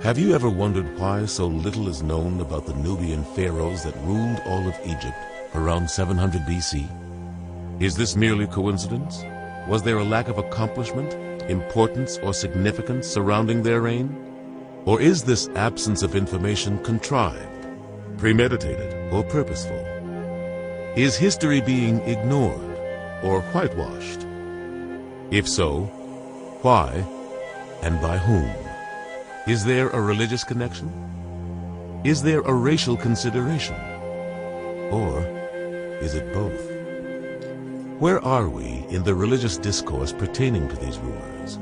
Have you ever wondered why so little is known about the Nubian pharaohs that ruled all of Egypt around 700 BC? Is this merely coincidence? Was there a lack of accomplishment, importance, or significance surrounding their reign? Or is this absence of information contrived, premeditated, or purposeful? Is history being ignored or whitewashed? If so, why and by whom? Is there a religious connection? Is there a racial consideration? Or is it both? Where are we in the religious discourse pertaining to these rulers?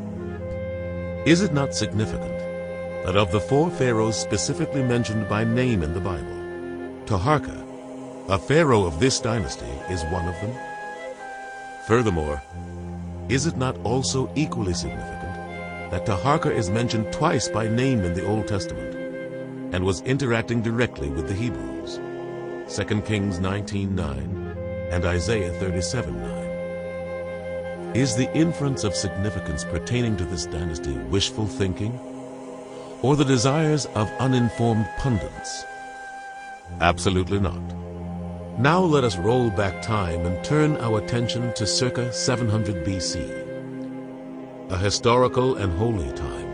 Is it not significant that of the 4 pharaohs specifically mentioned by name in the Bible, Taharka, a pharaoh of this dynasty, is one of them? Furthermore, is it not also equally significant that Taharka is mentioned twice by name in the Old Testament and was interacting directly with the Hebrews, 2 Kings 19:9 and Isaiah 37:9? Is the inference of significance pertaining to this dynasty wishful thinking, or the desires of uninformed pundits? Absolutely not. Now let us roll back time and turn our attention to circa 700 BC, a historical and holy time,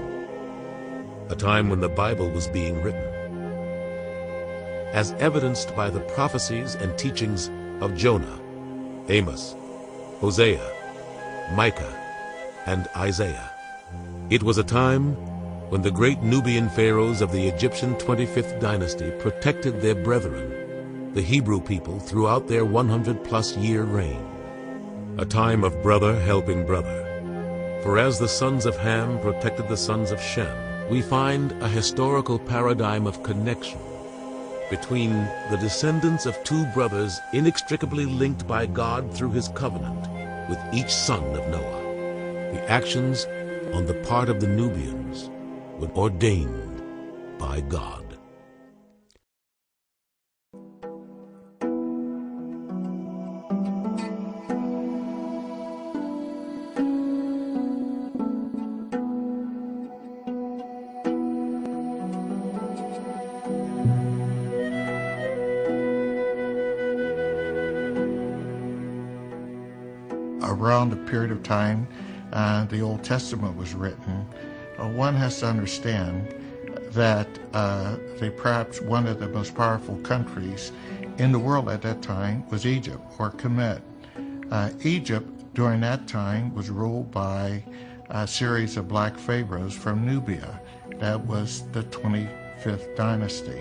a time when the Bible was being written, as evidenced by the prophecies and teachings of Jonah, Amos, Hosea, Micah, and Isaiah. It was a time when the great Nubian pharaohs of the Egyptian 25th dynasty protected their brethren, the Hebrew people, throughout their 100-plus year reign. A time of brother helping brother. For as the sons of Ham protected the sons of Shem, we find a historical paradigm of connection between the descendants of 2 brothers inextricably linked by God through his covenant with each son of Noah. The actions on the part of the Nubians were ordained by God. Around the period of time the Old Testament was written, one has to understand that perhaps one of the most powerful countries in the world at that time was Egypt, or Kemet. Egypt during that time was ruled by a series of black pharaohs from Nubia. That was the 25th dynasty.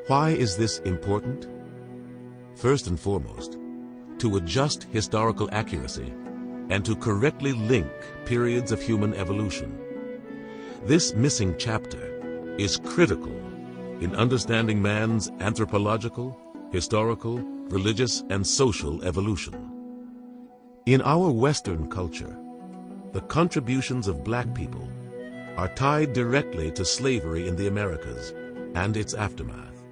Why is this important? First and foremost, to adjust historical accuracy and to correctly link periods of human evolution. This missing chapter is critical in understanding man's anthropological, historical, religious, and social evolution. In our Western culture, the contributions of black people are tied directly to slavery in the Americas and its aftermath.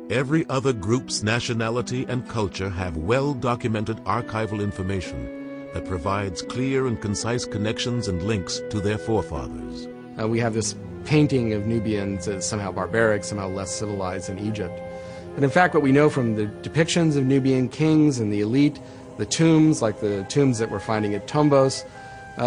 Every other group's nationality and culture have well-documented archival information that provides clear and concise connections and links to their forefathers. We have this painting of Nubians as somehow barbaric, somehow less civilized than Egypt. But in fact, what we know from the depictions of Nubian kings and the elite, the tombs, like the tombs that we're finding at Tombos,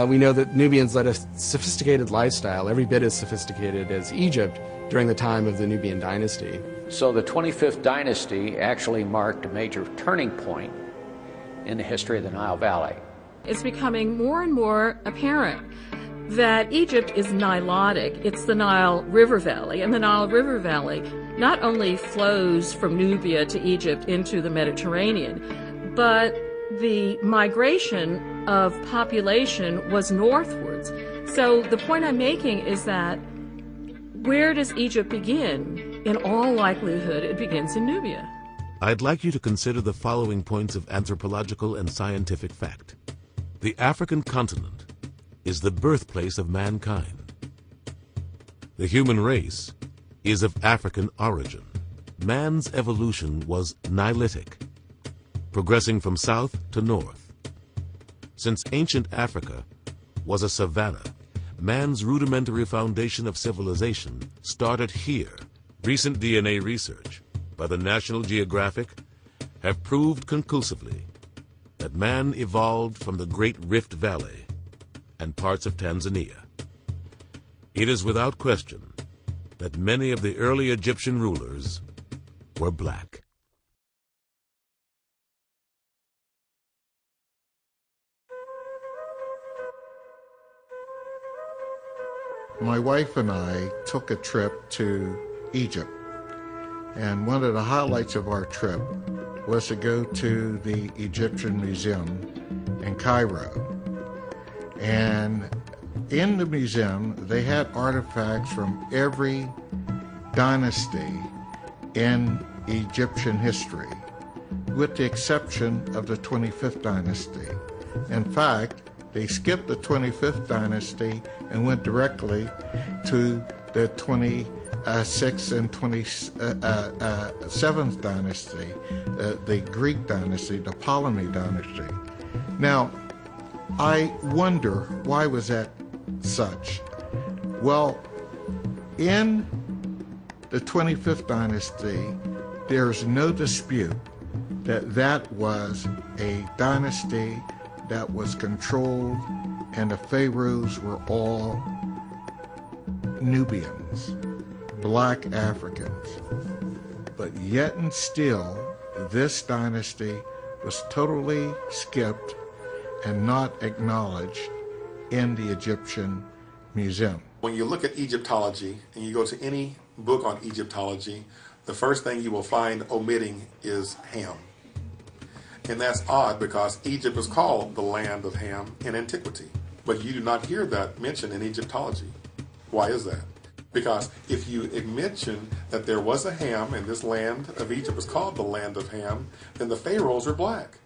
we know that Nubians led a sophisticated lifestyle, every bit as sophisticated as Egypt, during the time of the Nubian dynasty. So the 25th dynasty actually marked a major turning point in the history of the Nile Valley. It's becoming more and more apparent that Egypt is Nilotic. It's the Nile River Valley, and the Nile River Valley not only flows from Nubia to Egypt into the Mediterranean, but the migration of population was northwards. So the point I'm making is that where does Egypt begin? In all likelihood, it begins in Nubia. I'd like you to consider the following points of anthropological and scientific fact. The African continent is the birthplace of mankind. The human race is of African origin. Man's evolution was Nilotic, progressing from south to north. Since ancient Africa was a savanna, man's rudimentary foundation of civilization started here. Recent DNA research by the National Geographic have proved conclusively that man evolved from the Great Rift Valley and parts of Tanzania. It is without question that many of the early Egyptian rulers were black. My wife and I took a trip to Egypt, and one of the highlights of our trip was to go to the Egyptian Museum in Cairo. And in the museum, they had artifacts from every dynasty in Egyptian history, with the exception of the 25th dynasty. In fact, they skipped the 25th dynasty and went directly to the 26th and 27th dynasty, the Greek dynasty, the Ptolemy dynasty. Now, I wonder, why was that such? Well, in the 25th dynasty, there's no dispute that that was a dynasty that was controlled, and the Pharaohs were all Nubians, black Africans. But yet and still, this dynasty was totally skipped and not acknowledged in the Egyptian Museum. When you look at Egyptology and you go to any book on Egyptology, the first thing you will find omitting is Ham. And that's odd, because Egypt is called the land of Ham in antiquity. But you do not hear that mentioned in Egyptology. Why is that? Because if you mention that there was a Ham and this land of Egypt was called the land of Ham, then the Pharaohs were black.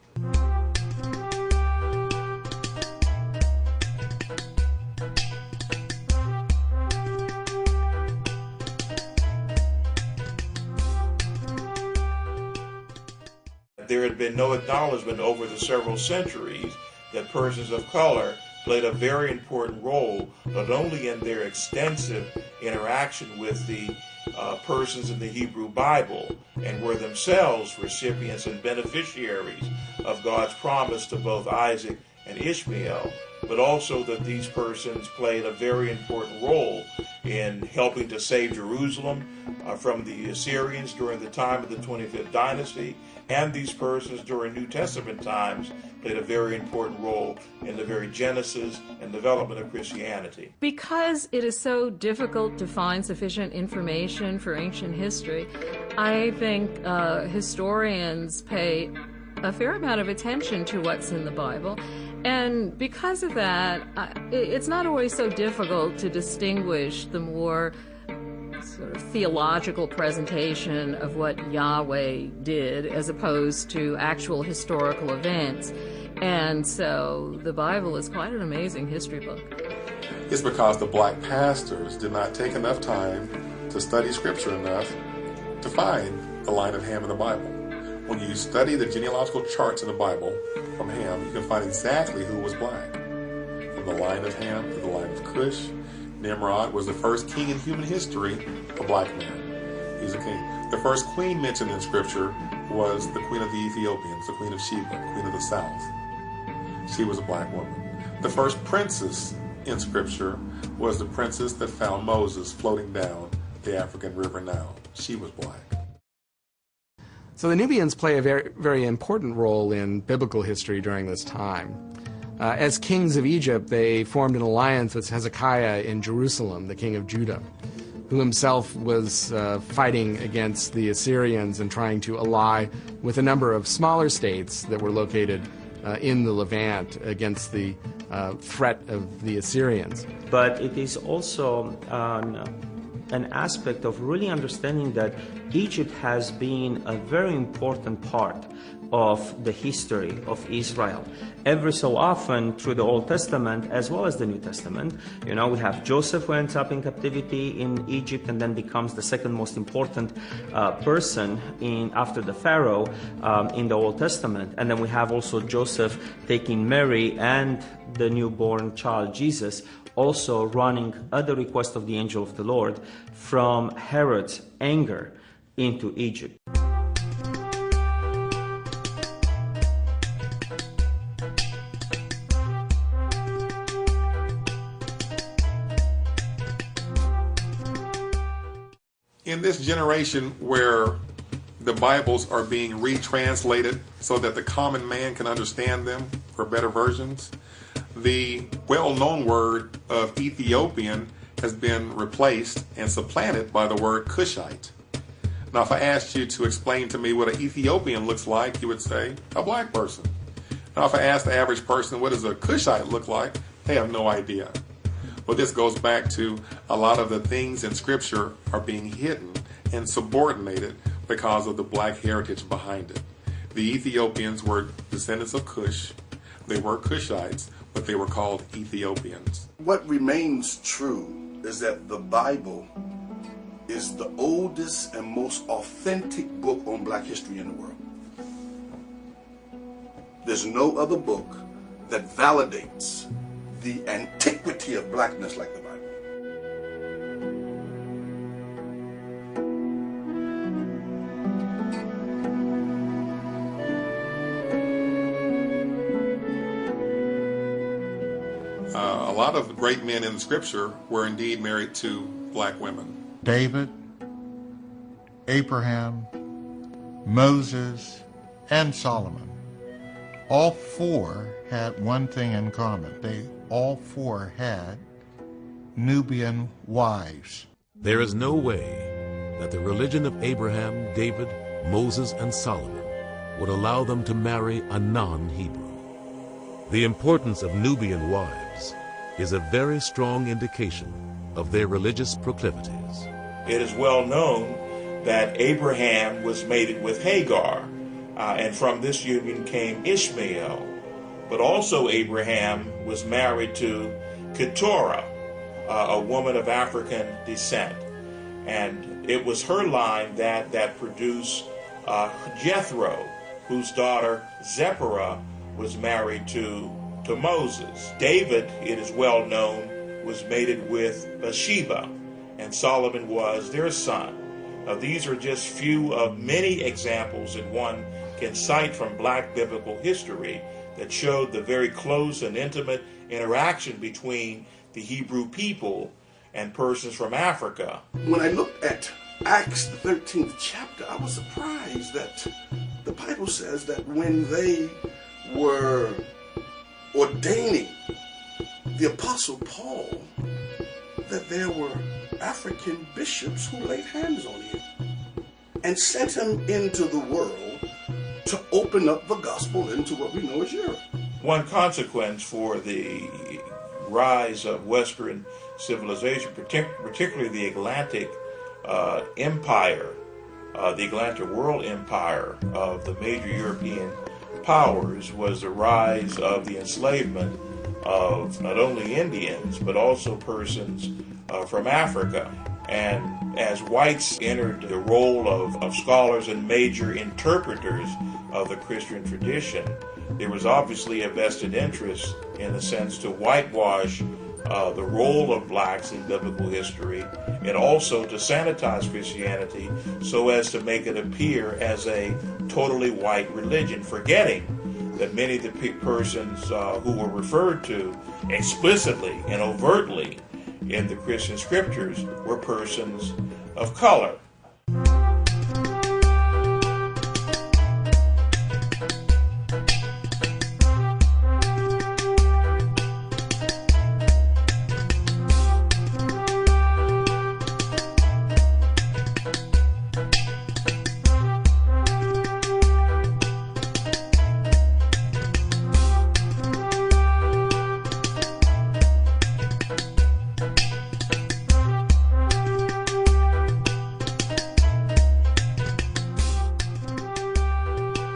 There had been no acknowledgement over the several centuries that persons of color played a very important role, not only in their extensive interaction with the persons in the Hebrew Bible, and were themselves recipients and beneficiaries of God's promise to both Isaac and Ishmael, but also that these persons played a very important role in helping to save Jerusalem from the Assyrians during the time of the 25th dynasty, and these persons during New Testament times played a very important role in the very genesis and development of Christianity. Because it is so difficult to find sufficient information for ancient history, I think historians pay a fair amount of attention to what's in the Bible. And because of that, it's not always so difficult to distinguish the more sort of theological presentation of what Yahweh did as opposed to actual historical events. And so the Bible is quite an amazing history book. It's because the black pastors did not take enough time to study Scripture enough to find the line of Ham in the Bible. When you study the genealogical charts in the Bible from Ham, you can find exactly who was black. From the line of Ham to the line of Cush, Nimrod was the first king in human history, a black man. He's a king. The first queen mentioned in Scripture was the queen of the Ethiopians, the queen of Sheba, queen of the south. She was a black woman. The first princess in Scripture was the princess that found Moses floating down the African river Nile. She was black. So the Nubians play a very, very important role in biblical history during this time. As kings of Egypt, they formed an alliance with Hezekiah in Jerusalem, the king of Judah, who himself was fighting against the Assyrians and trying to ally with a number of smaller states that were located in the Levant against the threat of the Assyrians. But it is also an aspect of really understanding that Egypt has been a very important part of the history of Israel. Every so often through the Old Testament as well as the New Testament, we have Joseph, who ends up in captivity in Egypt and then becomes the second most important person after the Pharaoh in the Old Testament. And then we have also Joseph taking Mary and the newborn child Jesus also running at the request of the angel of the Lord from Herod's anger into Egypt. In this generation where the Bibles are being retranslated so that the common man can understand them for better versions, the well-known word of Ethiopian has been replaced and supplanted by the word Cushite. Now, if I asked you to explain to me what an Ethiopian looks like, you would say a black person. Now, if I asked the average person what does a Cushite look like, they have no idea. Well, this goes back to a lot of the things in Scripture are being hidden and subordinated because of the black heritage behind it. The Ethiopians were descendants of Cush. They were Cushites, but they were called Ethiopians. What remains true is that the Bible is the oldest and most authentic book on black history in the world. There's no other book that validates the antiquity of blackness like the Bible. A lot of great men in Scripture were indeed married to black women. David, Abraham, Moses, and Solomon. All four had one thing in common. They all four had Nubian wives. There is no way that the religion of Abraham, David, Moses, and Solomon would allow them to marry a non-Hebrew. The importance of Nubian wives is a very strong indication of their religious proclivities. It is well known that Abraham was mated with Hagar, and from this union came Ishmael. But also Abraham was married to Keturah, a woman of African descent. And it was her line that produced Jethro, whose daughter Zipporah was married to Moses. David, it is well known, was mated with Bathsheba, and Solomon was their son. Now, these are just few of many examples that one can cite from black biblical history that showed the very close and intimate interaction between the Hebrew people and persons from Africa. When I looked at Acts, the 13th chapter, I was surprised that the Bible says that when they were ordaining the Apostle Paul, that there were African bishops who laid hands on him and sent him into the world to open up the gospel into what we know as Europe. One consequence for the rise of Western civilization, particularly the Atlantic empire, the Atlantic world empire of the major European powers, was the rise of the enslavement of not only Indians but also persons from Africa. And as whites entered the role of scholars and major interpreters of the Christian tradition, there was obviously a vested interest in a sense to whitewash the role of blacks in biblical history, and also to sanitize Christianity so as to make it appear as a totally white religion, forgetting that many of the persons who were referred to explicitly and overtly in the Christian scriptures were persons of color.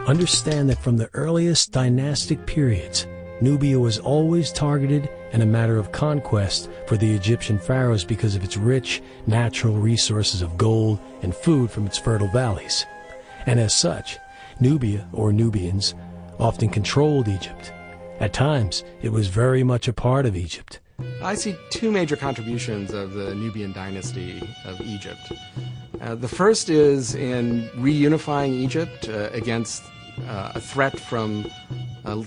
Understand that from the earliest dynastic periods, Nubia was always targeted and a matter of conquest for the Egyptian pharaohs because of its rich natural resources of gold and food from its fertile valleys. And as such, Nubia, or Nubians, often controlled Egypt. At times, it was very much a part of Egypt, I see two major contributions of the Nubian dynasty of Egypt. The first is in reunifying Egypt against a threat from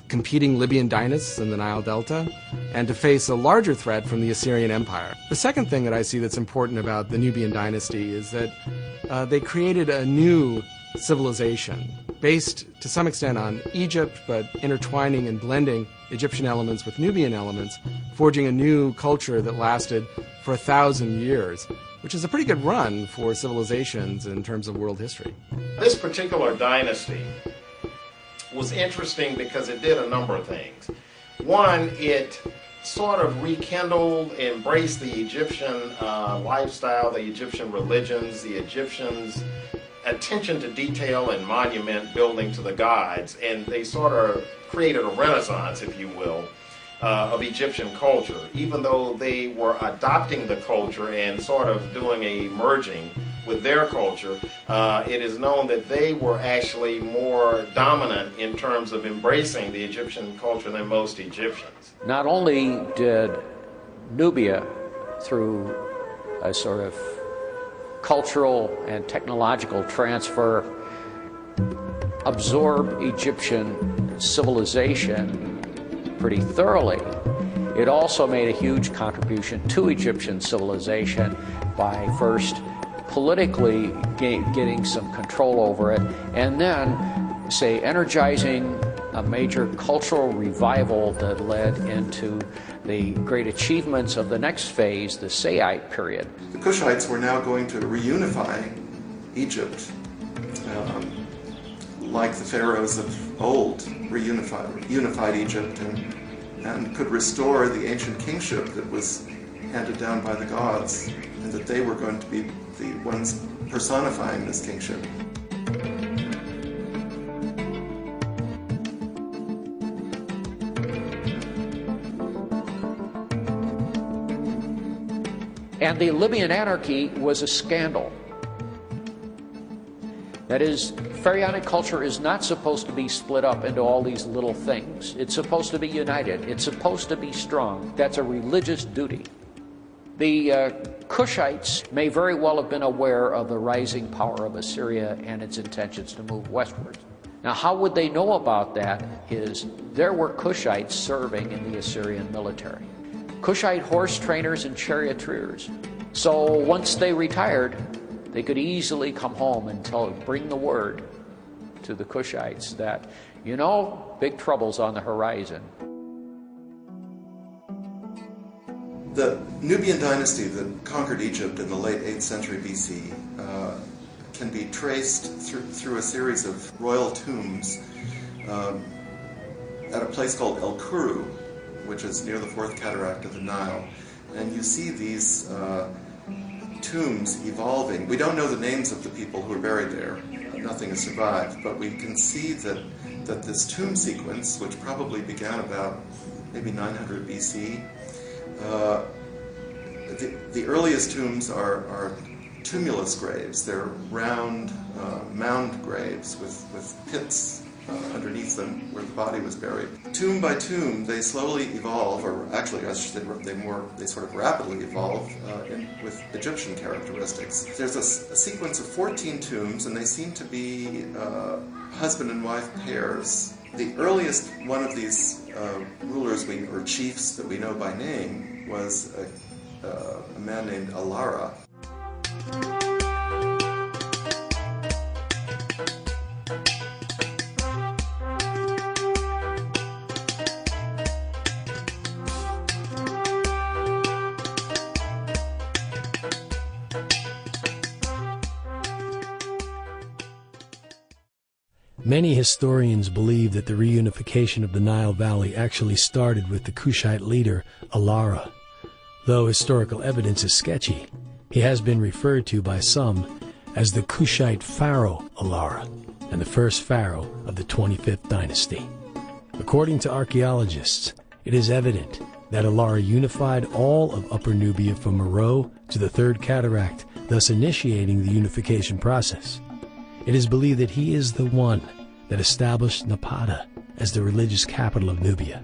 competing Libyan dynasts in the Nile Delta, and to face a larger threat from the Assyrian Empire. The second thing that I see that's important about the Nubian dynasty is that they created a new civilization based to some extent on Egypt, but intertwining and blending Egyptian elements with Nubian elements, forging a new culture that lasted for 1,000 years, which is a pretty good run for civilizations in terms of world history. This particular dynasty was interesting because it did a number of things. One, it sort of rekindled, embraced the Egyptian lifestyle, the Egyptian religions, the Egyptians' attention to detail and monument building to the gods, and they sort of created a renaissance, if you will, of Egyptian culture. Even though they were adopting the culture and sort of doing a merging with their culture, it is known that they were actually more dominant in terms of embracing the Egyptian culture than most Egyptians. Not only did Nubia, through a sort of cultural and technological transfer, absorb Egyptian civilization pretty thoroughly, it also made a huge contribution to Egyptian civilization by first politically getting some control over it, and then, say, energizing a major cultural revival that led into the great achievements of the next phase, the Saite period. The Kushites were now going to reunify Egypt, like the pharaohs of old reunified Egypt, and could restore the ancient kingship that was handed down by the gods, and that they were going to be the ones personifying this kingship. And the Libyan anarchy was a scandal. That is, Pharaonic culture is not supposed to be split up into all these little things. It's supposed to be united. It's supposed to be strong. That's a religious duty. The Kushites may very well have been aware of the rising power of Assyria and its intentions to move westward. Now, how would they know about that is there were Kushites serving in the Assyrian military. Kushite horse trainers and charioteers. So once they retired, they could easily come home and bring the word to the Kushites that, you know, big trouble's on the horizon. The Nubian dynasty that conquered Egypt in the late 8th century BC can be traced through a series of royal tombs at a place called El Kuru, which is near the fourth cataract of the Nile. And you see these tombs evolving. We don't know the names of the people who are buried there. Nothing has survived, but we can see that this tomb sequence, which probably began about maybe 900 BC, the earliest tombs are tumulus graves. They're round mound graves with pits underneath them where the body was buried. Tomb by tomb, they slowly evolve, or actually I should say they sort of rapidly evolve with Egyptian characteristics. There's a sequence of 14 tombs, and they seem to be husband and wife pairs. The earliest one of these rulers or chiefs that we know by name was a man named Alara. Many historians believe that the reunification of the Nile Valley actually started with the Kushite leader, Alara. Though historical evidence is sketchy, he has been referred to by some as the Kushite pharaoh Alara, and the first pharaoh of the 25th dynasty. According to archaeologists, it is evident that Alara unified all of Upper Nubia from Meroe to the Third Cataract, thus initiating the unification process. It is believed that he is the one that established Napata as the religious capital of Nubia.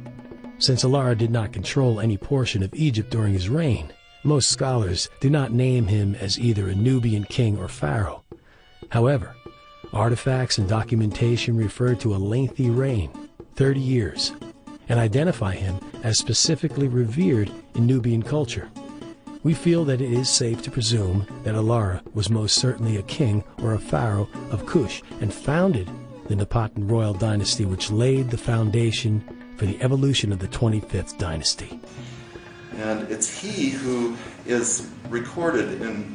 Since Alara did not control any portion of Egypt during his reign, most scholars do not name him as either a Nubian king or pharaoh. However, artifacts and documentation refer to a lengthy reign, 30 years, and identify him as specifically revered in Nubian culture. We feel that it is safe to presume that Alara was most certainly a king or a pharaoh of Kush and founded the Napatan royal dynasty, which laid the foundation for the evolution of the 25th dynasty. And it's he who is recorded in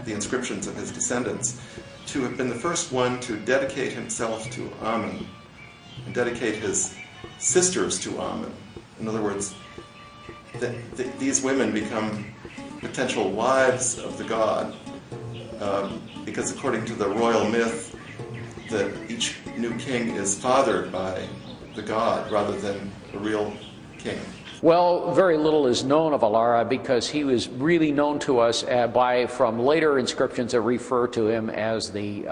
the inscriptions of his descendants to have been the first one to dedicate himself to Amun and dedicate his sisters to Amun. In other words, these women become potential wives of the god, because according to the royal myth, that each new king is fathered by the god rather than a real king. Well, very little is known of Alara because he was really known to us from later inscriptions that refer to him as the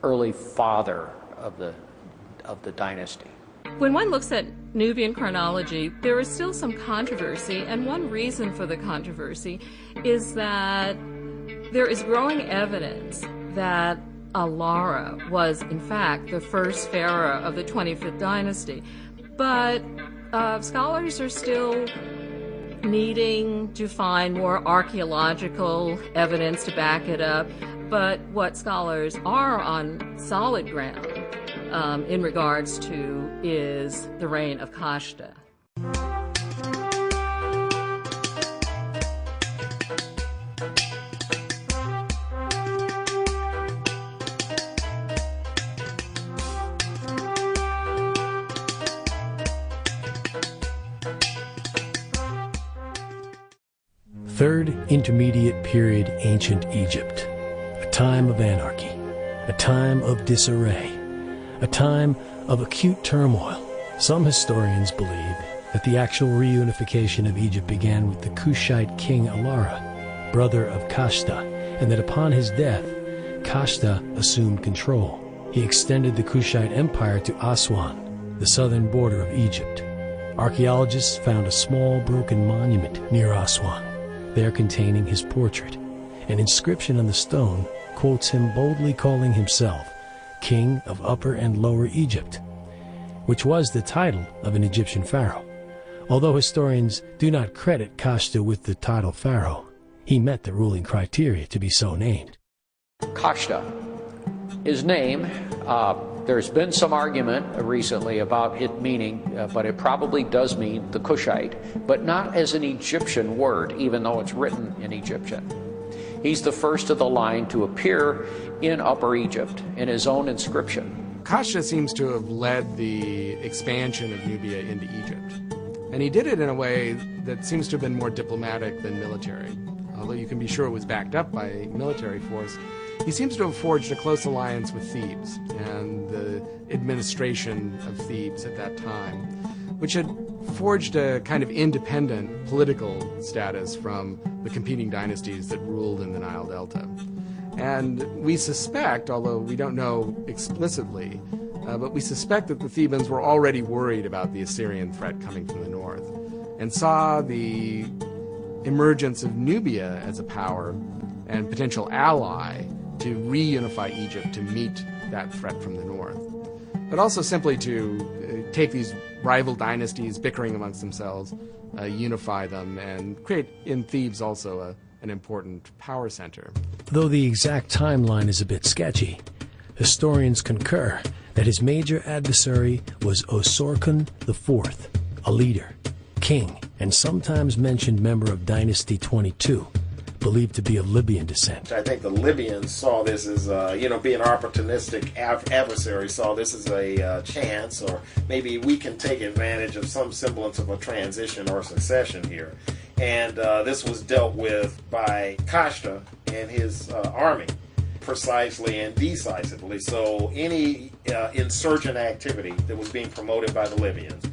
early father of the dynasty. When one looks at Nubian chronology, there is still some controversy, and one reason for the controversy is that there is growing evidence that Alara was, in fact, the first pharaoh of the 25th dynasty. But scholars are still needing to find more archaeological evidence to back it up. But what scholars are on solid ground in regards to is the reign of Kashta. Third Intermediate Period Ancient Egypt, a time of anarchy, a time of disarray, a time of acute turmoil. Some historians believe that the actual reunification of Egypt began with the Kushite king Alara, brother of Kashta, and that upon his death, Kashta assumed control. He extended the Kushite Empire to Aswan, the southern border of Egypt. Archaeologists found a small broken monument near Aswan, there containing his portrait. An inscription on the stone quotes him boldly calling himself King of Upper and Lower Egypt, which was the title of an Egyptian pharaoh. Although historians do not credit Kashta with the title pharaoh, he met the ruling criteria to be so named. Kashta, his name, there's been some argument recently about it meaning, but it probably does mean the Kushite, but not as an Egyptian word, even though it's written in Egyptian. He's the first of the line to appear in Upper Egypt in his own inscription. Kashta seems to have led the expansion of Nubia into Egypt. And he did it in a way that seems to have been more diplomatic than military. Although you can be sure it was backed up by military force, he seems to have forged a close alliance with Thebes and the administration of Thebes at that time, which had forged a kind of independent political status from the competing dynasties that ruled in the Nile Delta. And we suspect, although we don't know explicitly, but we suspect that the Thebans were already worried about the Assyrian threat coming from the north and saw the emergence of Nubia as a power and potential ally to reunify Egypt to meet that threat from the north, but also simply to take these rival dynasties bickering amongst themselves, unify them, and create in Thebes also an important power center. Though the exact timeline is a bit sketchy, historians concur that his major adversary was Osorkon IV, a leader, king, and sometimes mentioned member of Dynasty 22, believed to be of Libyan descent. I think the Libyans saw this as, being opportunistic adversaries, saw this as a chance, or maybe we can take advantage of some semblance of a transition or succession here. And this was dealt with by Kashta and his army precisely and decisively. So any insurgent activity that was being promoted by the Libyans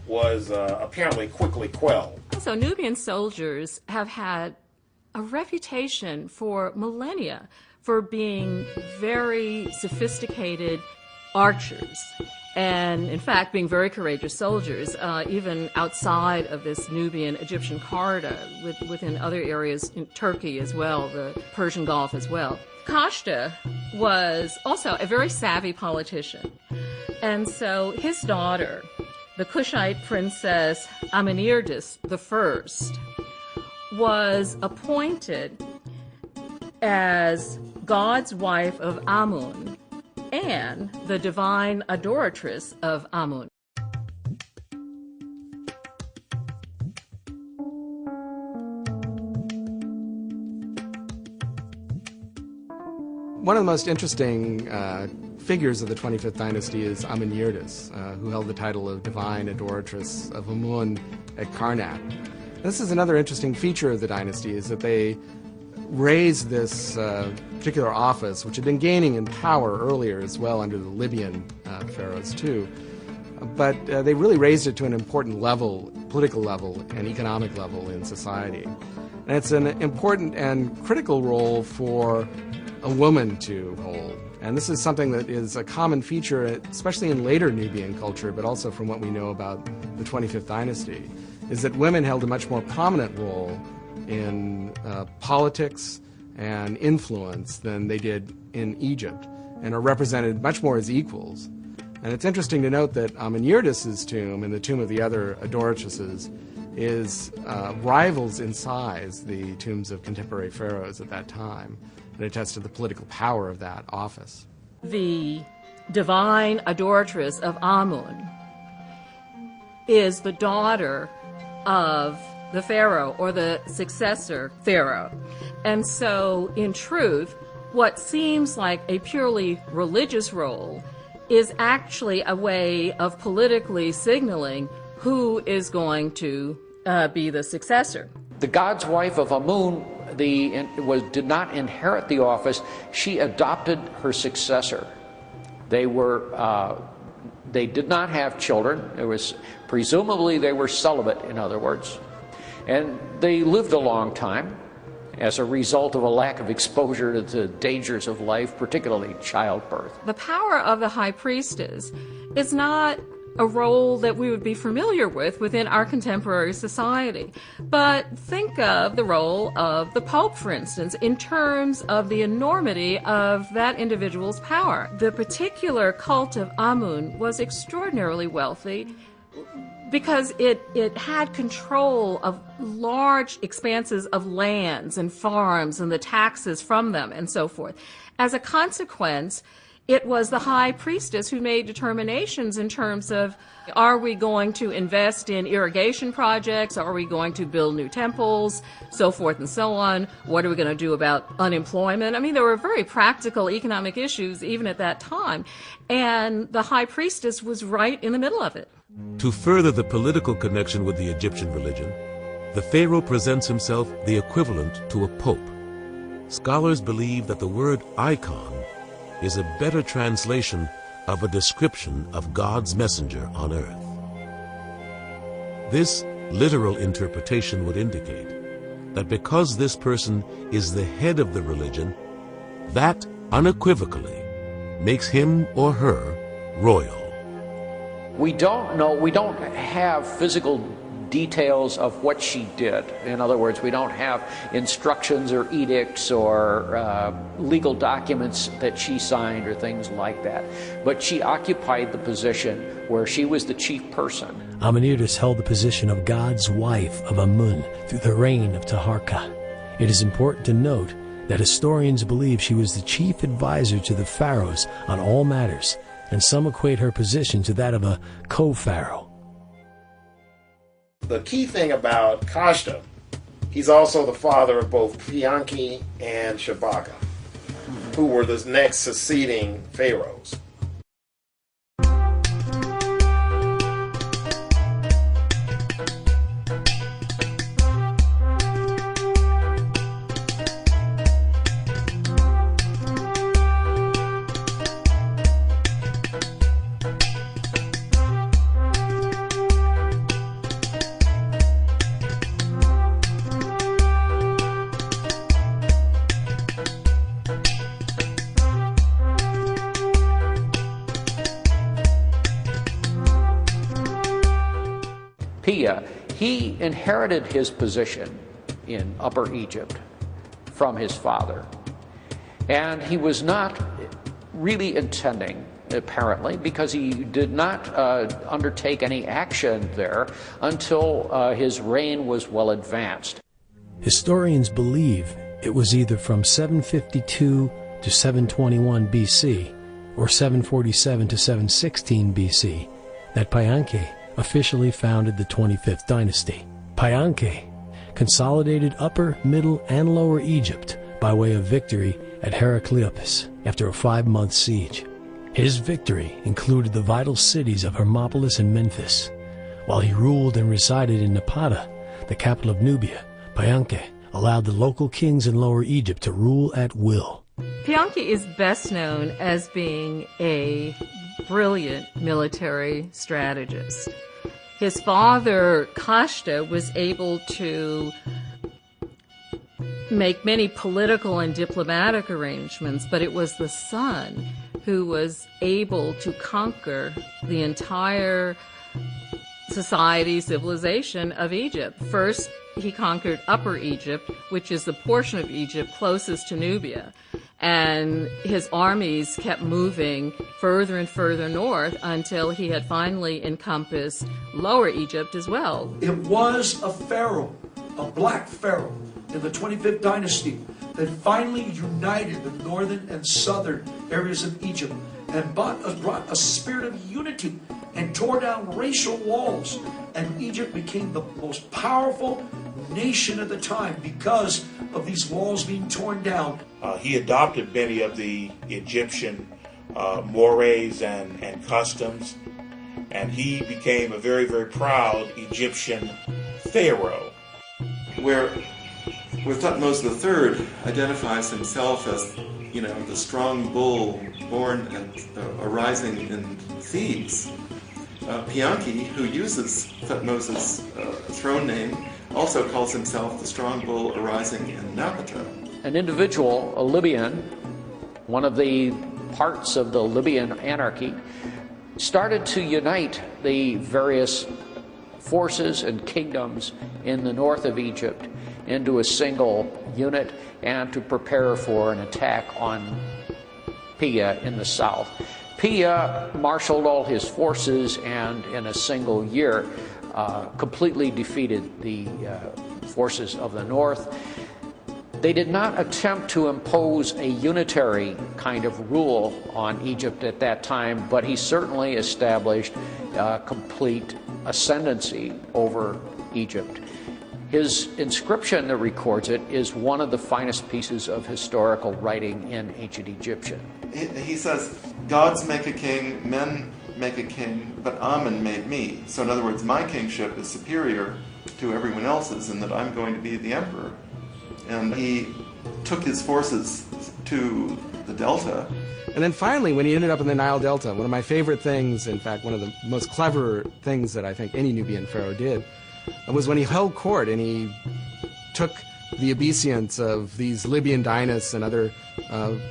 was apparently quickly quelled. So Nubian soldiers have had a reputation for millennia for being very sophisticated archers, and in fact being very courageous soldiers, even outside of this Nubian Egyptian corridor, within other areas in Turkey as well, the Persian Gulf as well. Kashta was also a very savvy politician, and so his daughter, the Kushite princess Amenirtis I, was appointed as God's wife of Amun and the divine adoratress of Amun. One of the most interesting figures of the 25th dynasty is Amenirtis, who held the title of divine adoratress of Amun at Karnak. This is another interesting feature of the dynasty, is that they raised this particular office, which had been gaining in power earlier as well under the Libyan pharaohs too, but they really raised it to an important level, political level and economic level in society. And it's an important and critical role for a woman to hold. And this is something that is a common feature, especially in later Nubian culture, but also from what we know about the 25th dynasty, is that women held a much more prominent role in politics and influence than they did in Egypt, and are represented much more as equals. And it's interesting to note that Amenirtis' tomb and the tomb of the other adoratresses is rivals in size the tombs of contemporary pharaohs at that time, and attests to the political power of that office. The divine adoratress of Amun is the daughter of the pharaoh, or the successor pharaoh. And so, in truth, what seems like a purely religious role is actually a way of politically signaling who is going to be the successor. The God's wife of Amun did not inherit the office. She adopted her successor. They did not have children. Presumably they were celibate, in other words. And they lived a long time as a result of a lack of exposure to the dangers of life, particularly childbirth. The power of the high priestess is not a role that we would be familiar with within our contemporary society. But think of the role of the Pope, for instance, in terms of the enormity of that individual's power. The particular cult of Amun was extraordinarily wealthy because it had control of large expanses of lands and farms and the taxes from them and so forth. As a consequence, it was the high priestess who made determinations in terms of, are we going to invest in irrigation projects? Are we going to build new temples? So forth and so on. What are we going to do about unemployment? I mean, there were very practical economic issues even at that time. And the high priestess was right in the middle of it. To further the political connection with the Egyptian religion, the pharaoh presents himself the equivalent to a pope. Scholars believe that the word icon is a better translation of a description of God's messenger on earth. This literal interpretation would indicate that because this person is the head of the religion, that unequivocally makes him or her royal. We don't know, we don't have physical details of what she did. In other words, we don't have instructions or edicts or legal documents that she signed or things like that. But she occupied the position where she was the chief person. Amenirtis held the position of God's wife of Amun through the reign of Taharqa. It is important to note that historians believe she was the chief advisor to the pharaohs on all matters, and some equate her position to that of a co-pharaoh. The key thing about Kashta, he's also the father of both Pianki and Shabaka, who were the next succeeding pharaohs. Pia, he inherited his position in Upper Egypt from his father. And he was not really intending, apparently, because he did not undertake any action there until his reign was well advanced. Historians believe it was either from 752 to 721 BC or 747 to 716 BC that Payankhe officially founded the 25th dynasty. Payankhe consolidated Upper, Middle, and Lower Egypt by way of victory at Heracleopolis after a 5-month siege. His victory included the vital cities of Hermopolis and Memphis. While he ruled and resided in Napata, the capital of Nubia, Payankhe allowed the local kings in Lower Egypt to rule at will. Payankhe is best known as being a brilliant military strategist. His father, Kashta, was able to make many political and diplomatic arrangements, but it was the son who was able to conquer the entire society, civilization of Egypt. First, he conquered Upper Egypt, which is the portion of Egypt closest to Nubia. And his armies kept moving further and further north until he had finally encompassed Lower Egypt as well. It was a pharaoh, a black pharaoh in the 25th dynasty, that finally united the northern and southern areas of Egypt and brought a spirit of unity and tore down racial walls. And Egypt became the most powerful nation at the time because of these walls being torn down. He adopted many of the Egyptian mores and customs, and he became a very, very proud Egyptian pharaoh. Where Thutmose III identifies himself as, the strong bull born arising in Thebes. Payankhe, who uses Thutmose's throne name, also calls himself the strong bull arising in Napata. An individual, a Libyan, one of the parts of the Libyan anarchy, started to unite the various forces and kingdoms in the north of Egypt into a single unit and to prepare for an attack on Pia in the south. Pia marshaled all his forces and in a single year completely defeated the forces of the north. They did not attempt to impose a unitary kind of rule on Egypt at that time, but he certainly established complete ascendancy over Egypt. His inscription that records it is one of the finest pieces of historical writing in ancient Egyptian. He says, gods make a king, men make a king, but Amen made me. So in other words, my kingship is superior to everyone else's in that I'm going to be the emperor. And he took his forces to the Delta. And then finally, when he ended up in the Nile Delta, one of my favorite things, in fact, one of the most clever things that I think any Nubian pharaoh did, was when he held court and he took the obeisance of these Libyan dynasts and other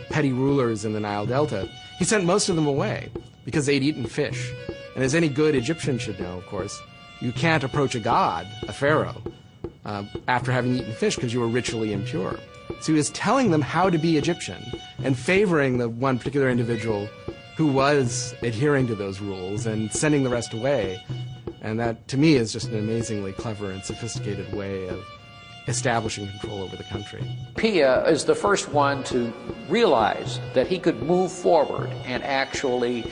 petty rulers in the Nile Delta. He sent most of them away because they'd eaten fish. And as any good Egyptian should know, of course, you can't approach a god, a pharaoh, after having eaten fish because you were ritually impure. So he was telling them how to be Egyptian and favoring the one particular individual who was adhering to those rules and sending the rest away. And that, to me, is just an amazingly clever and sophisticated way of establishing control over the country. Pia is the first one to realize that he could move forward and actually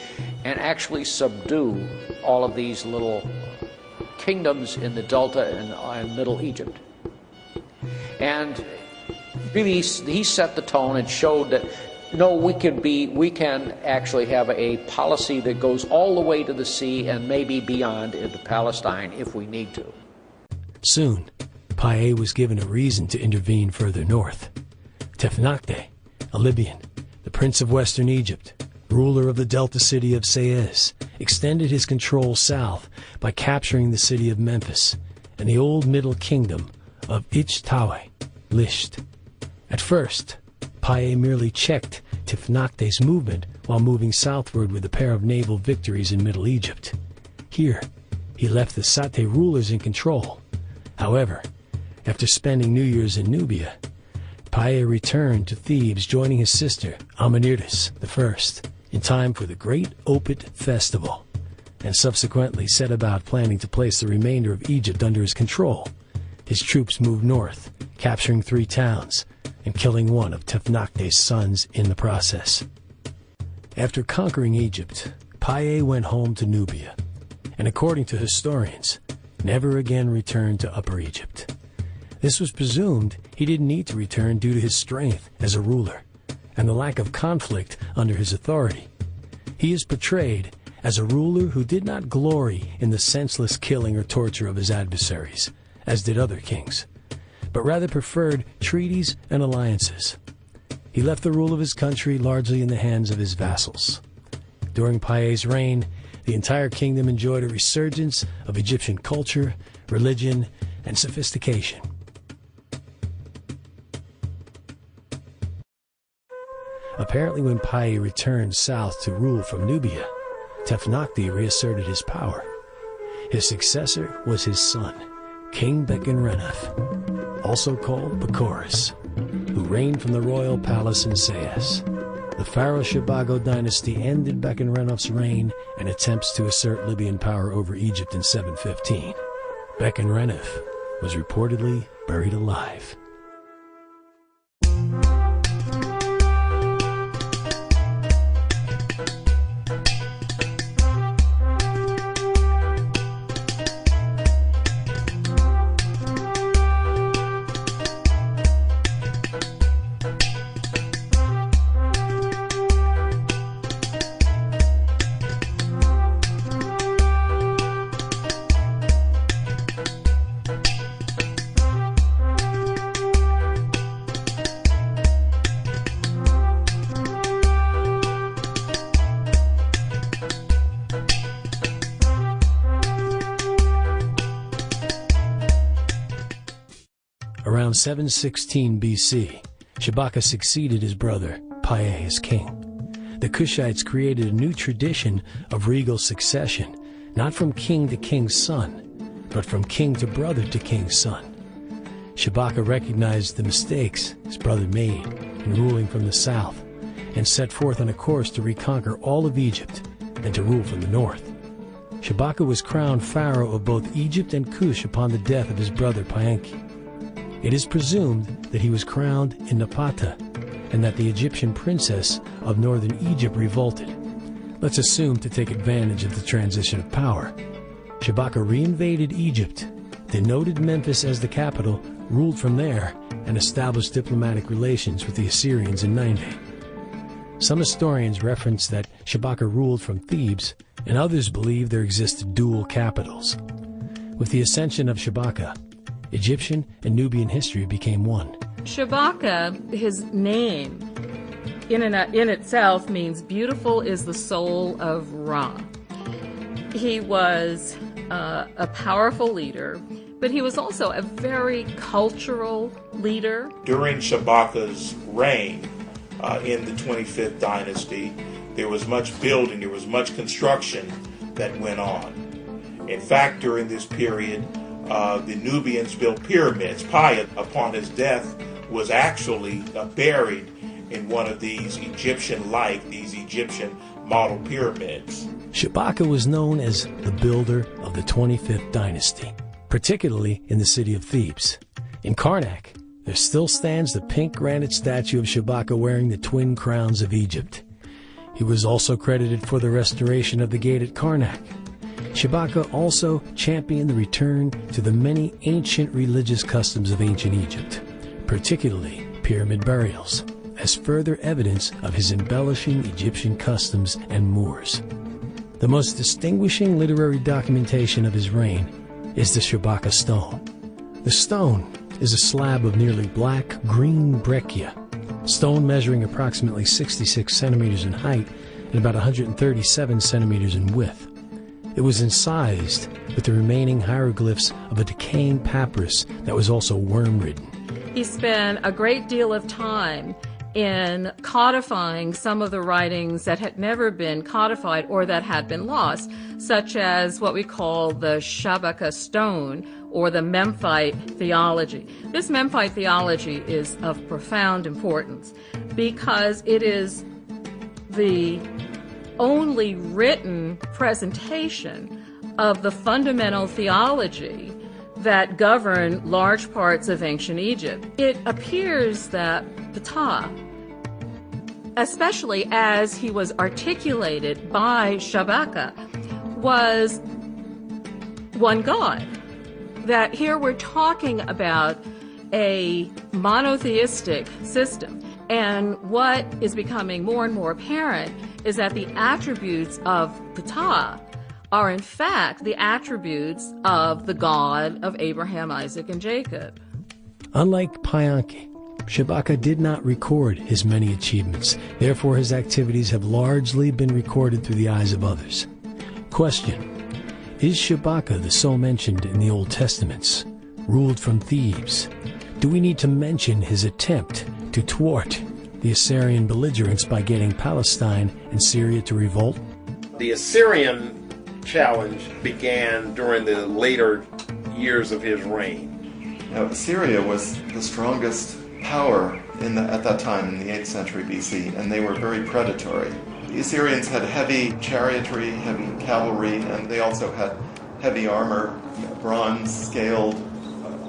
subdue all of these little kingdoms in the Delta and Middle Egypt. And really, he set the tone and showed that no, we can actually have a policy that goes all the way to the sea and maybe beyond into Palestine if we need to. Soon, Payankhe was given a reason to intervene further north. Tefnakte, a Libyan, the prince of western Egypt, ruler of the delta city of Suez, extended his control south by capturing the city of Memphis and the old middle kingdom of Ich-Tawe, Lisht. At first, Payankhe merely checked Tefnakte's movement while moving southward with a pair of naval victories in Middle Egypt. Here, he left the Sate rulers in control. However, after spending New Year's in Nubia, Paye returned to Thebes, joining his sister, Amenertis I, in time for the Great Opet Festival, and subsequently set about planning to place the remainder of Egypt under his control. His troops moved north, capturing 3 towns, and killing one of Tefnakhte's sons in the process. After conquering Egypt, Paye went home to Nubia, and according to historians, never again returned to Upper Egypt. This was presumed he didn't need to return due to his strength as a ruler, and the lack of conflict under his authority. He is portrayed as a ruler who did not glory in the senseless killing or torture of his adversaries, as did other kings, but rather preferred treaties and alliances. He left the rule of his country largely in the hands of his vassals. During Paye's reign, the entire kingdom enjoyed a resurgence of Egyptian culture, religion, and sophistication. Apparently, when Paye returned south to rule from Nubia, Tefnakhte reasserted his power. His successor was his son, King Bekken-Renef, also called Pacorus, who reigned from the royal palace in Sais. The Pharaoh Shabago dynasty ended Bekken-Renef's reign and attempts to assert Libyan power over Egypt in 715. Bekken-Renef was reportedly buried alive. Around 716 BC, Shabaka succeeded his brother, Paye, as king. The Kushites created a new tradition of regal succession, not from king to king's son, but from king to brother to king's son. Shabaka recognized the mistakes his brother made in ruling from the south and set forth on a course to reconquer all of Egypt and to rule from the north. Shabaka was crowned pharaoh of both Egypt and Kush upon the death of his brother Paenki. It is presumed that he was crowned in Napata and that the Egyptian princess of northern Egypt revolted. Let's assume to take advantage of the transition of power. Shabaka reinvaded Egypt, denoted Memphis as the capital, ruled from there, and established diplomatic relations with the Assyrians in Nineveh. Some historians reference that Shabaka ruled from Thebes, and others believe there existed dual capitals. With the ascension of Shabaka, Egyptian and Nubian history became one. Shabaka, his name in itself means beautiful is the soul of Ra. He was a powerful leader, but he was also a very cultural leader. During Shabaka's reign in the 25th dynasty, there was much building, there was much construction that went on. In fact, during this period, the Nubians built pyramids. Paye, upon his death, was actually buried in one of these Egyptian model pyramids. Shabaka was known as the builder of the 25th dynasty, particularly in the city of Thebes. In Karnak, there still stands the pink granite statue of Shabaka wearing the twin crowns of Egypt. He was also credited for the restoration of the gate at Karnak. Shabaka also championed the return to the many ancient religious customs of ancient Egypt, particularly pyramid burials, as further evidence of his embellishing Egyptian customs and mores. The most distinguishing literary documentation of his reign is the Shabaka stone. The stone is a slab of nearly black-green breccia, stone measuring approximately 66 centimeters in height and about 137 centimeters in width. It was incised with the remaining hieroglyphs of a decaying papyrus that was also worm-ridden. He spent a great deal of time in codifying some of the writings that had never been codified or that had been lost, such as what we call the Shabaka stone or the Memphite theology. This Memphite theology is of profound importance because it is the only written presentation of the fundamental theology that governed large parts of ancient Egypt. It appears that Ptah, especially as he was articulated by Shabaka, was one God. That here we're talking about a monotheistic system. And what is becoming more and more apparent is that the attributes of Ptah are in fact the attributes of the God of Abraham, Isaac, and Jacob. Unlike Payanke, Shabaka did not record his many achievements. Therefore, his activities have largely been recorded through the eyes of others. Question: is Shabaka the soul mentioned in the Old Testaments, ruled from Thebes? Do we need to mention his attempt to thwart the Assyrian belligerents by getting Palestine and Syria to revolt? The Assyrian challenge began during the later years of his reign. Now, Assyria was the strongest power at that time in the 8th century BC, and they were very predatory. The Assyrians had heavy chariotry, heavy cavalry, and they also had heavy armor, bronze, scaled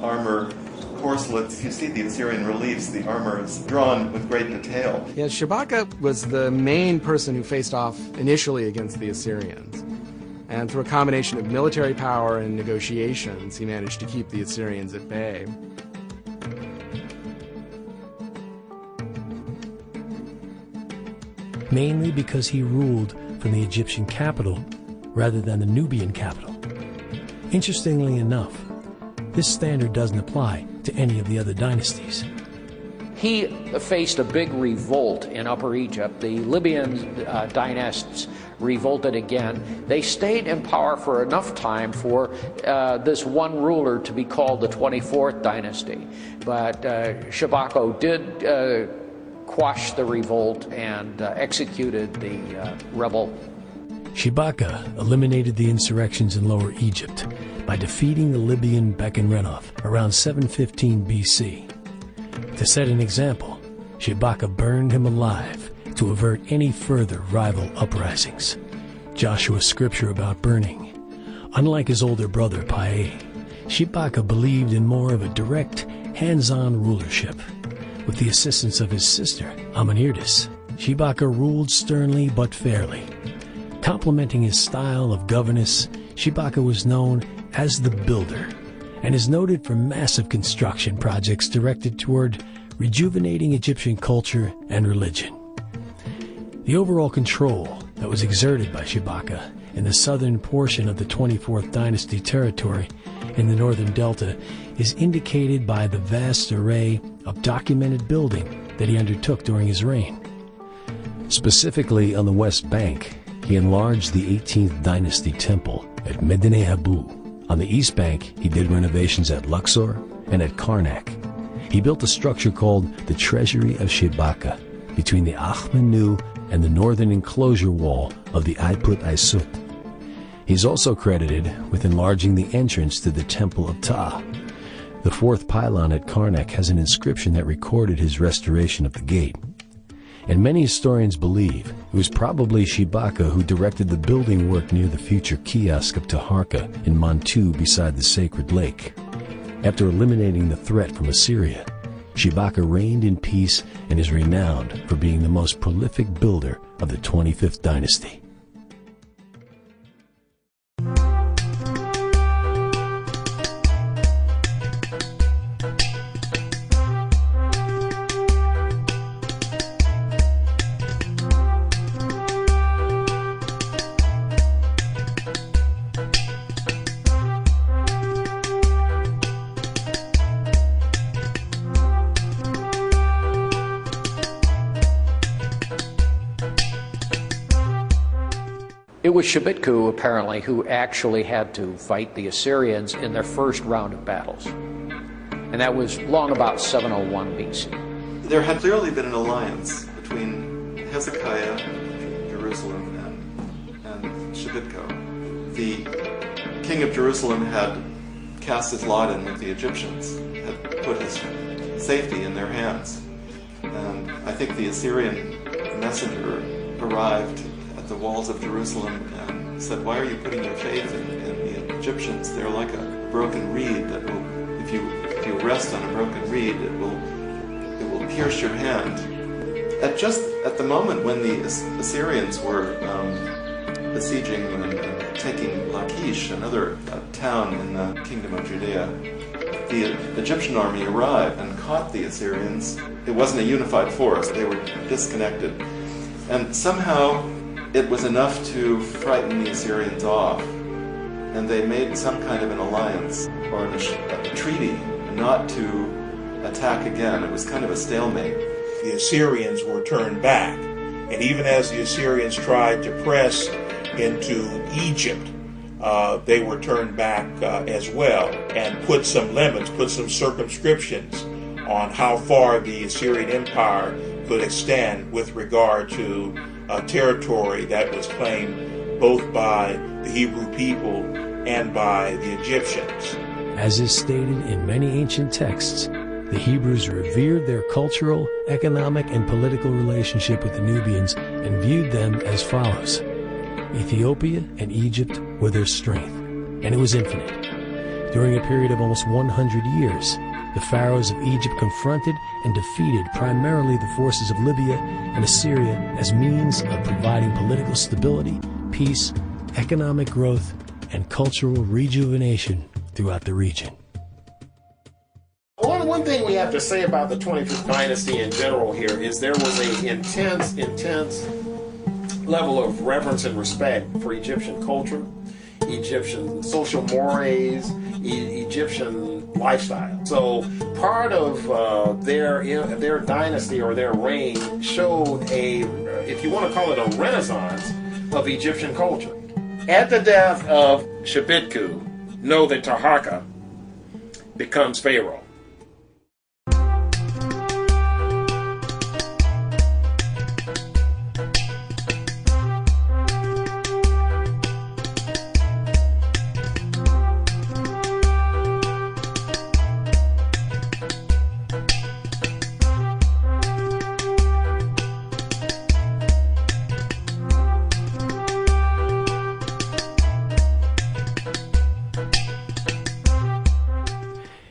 armor, corselets. You see the Assyrian reliefs, the armor is drawn with great detail. Yeah, Shabaka was the main person who faced off initially against the Assyrians. And through a combination of military power and negotiations, he managed to keep the Assyrians at bay. Mainly because he ruled from the Egyptian capital rather than the Nubian capital. Interestingly enough, this standard doesn't apply to any of the other dynasties. He faced a big revolt in Upper Egypt. The Libyan dynasts revolted again. They stayed in power for enough time for this one ruler to be called the 24th dynasty. But Shabaka did quash the revolt and executed the rebel. Shabaka eliminated the insurrections in Lower Egypt by defeating the Libyan Bechen-Renouf around 715 BC. To set an example, Shabaka burned him alive to avert any further rival uprisings. Joshua's scripture about burning. Unlike his older brother Pae, Shabaka believed in more of a direct, hands-on rulership. With the assistance of his sister, Amanirdis, Shabaka ruled sternly but fairly. Complementing his style of governance, Shabaka was known as the Builder, and is noted for massive construction projects directed toward rejuvenating Egyptian culture and religion. The overall control that was exerted by Shabaka in the southern portion of the 24th dynasty territory in the northern delta is indicated by the vast array of documented building that he undertook during his reign. Specifically on the West Bank, he enlarged the 18th dynasty temple at Medinet Habu. On the East Bank, he did renovations at Luxor and at Karnak. He built a structure called the Treasury of Shabaka between the Achmenu and the northern enclosure wall of the Aiput Aisut. He's also credited with enlarging the entrance to the Temple of Ptah. The fourth pylon at Karnak has an inscription that recorded his restoration of the gate. And many historians believe it was probably Shabaka who directed the building work near the future kiosk of Taharka in Mantu beside the sacred lake. After eliminating the threat from Assyria, Shabaka reigned in peace and is renowned for being the most prolific builder of the 25th dynasty. It was Shabitku, apparently, who actually had to fight the Assyrians in their first round of battles. And that was long about 701 BC. there had clearly been an alliance between Hezekiah, Jerusalem, and Shebitko. The king of Jerusalem had cast his lot in with the Egyptians, had put his safety in their hands. And I think the Assyrian messenger arrived at the walls of Jerusalem and said, "Why are you putting your faith in the Egyptians? They're like a broken reed that will, if you rest on a broken reed, it will pierce your hand." Just at the moment when the Assyrians were besieging and taking Lachish, another town in the kingdom of Judea, the Egyptian army arrived and caught the Assyrians. It wasn't a unified force. They were disconnected. And somehow it was enough to frighten the Assyrians off. And they made some kind of an alliance or a treaty not to attack again. It was kind of a stalemate. The Assyrians were turned back. And even as the Assyrians tried to press into Egypt, they were turned back as well, and put some limits, put some circumscriptions on how far the Assyrian Empire could extend with regard to territory that was claimed both by the Hebrew people and by the Egyptians. As is stated in many ancient texts, the Hebrews revered their cultural, economic, and political relationship with the Nubians and viewed them as follows. Ethiopia and Egypt were their strength, and it was infinite. During a period of almost 100 years, the pharaohs of Egypt confronted and defeated primarily the forces of Libya and Assyria as means of providing political stability, peace, economic growth, and cultural rejuvenation throughout the region. One thing we have to say about the 25th dynasty in general here is there was an intense level of reverence and respect for Egyptian culture, Egyptian social mores, Egyptian lifestyle. So part of their dynasty or their reign showed if you want to call it a renaissance of Egyptian culture. At the death of Shebitku, know that Taharka becomes Pharaoh.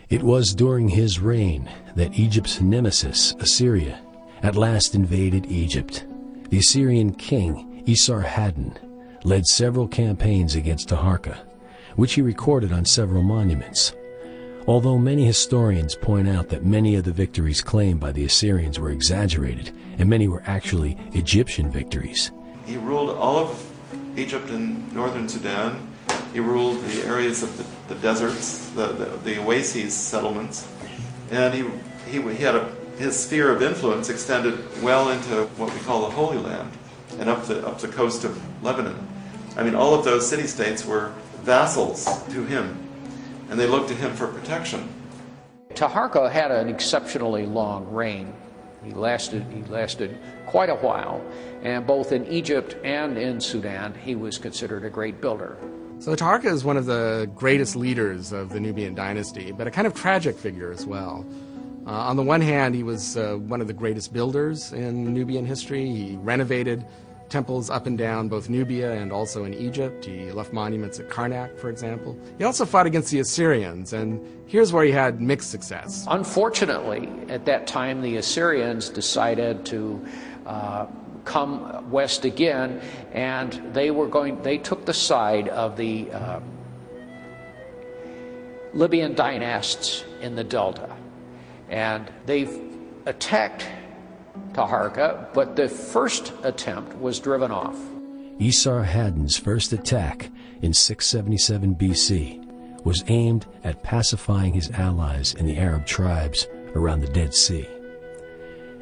It was during his reign that Egypt's nemesis, Assyria, at last invaded Egypt. The Assyrian king, Esarhaddon, led several campaigns against Taharka, which he recorded on several monuments. Although many historians point out that many of the victories claimed by the Assyrians were exaggerated, and many were actually Egyptian victories. He ruled all of Egypt and northern Sudan. He ruled the areas of the deserts, the oases settlements, and his sphere of influence extended well into what we call the Holy Land and up the coast of Lebanon. I mean, all of those city-states were vassals to him, and they looked to him for protection. Taharka had an exceptionally long reign. He lasted quite a while, and both in Egypt and in Sudan, he was considered a great builder. So Taharka is one of the greatest leaders of the Nubian dynasty, but a kind of tragic figure as well. On the one hand, he was one of the greatest builders in Nubian history. He renovated temples up and down both Nubia and also in Egypt. He left monuments at Karnak, for example. He also fought against the Assyrians, and here's where he had mixed success. Unfortunately, at that time, the Assyrians decided to come west again, and they took the side of the Libyan dynasts in the Delta. And they attacked Taharka, but the first attempt was driven off. Esarhaddon's first attack in 677 BC was aimed at pacifying his allies in the Arab tribes around the Dead Sea.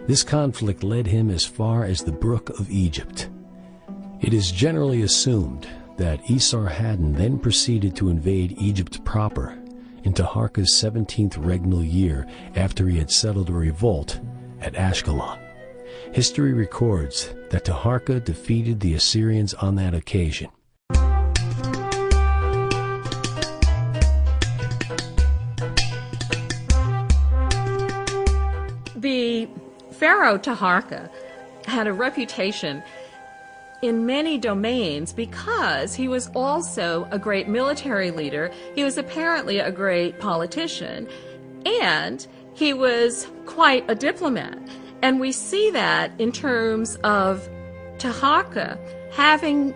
This conflict led him as far as the Brook of Egypt. It is generally assumed that Esarhaddon then proceeded to invade Egypt proper in Taharka's 17th regnal year after he had settled a revolt at Ashkelon. History records that Taharka defeated the Assyrians on that occasion. The Pharaoh Taharka had a reputation in many domains because he was also a great military leader. He was apparently a great politician, and he was quite a diplomat. And we see that in terms of Taharka having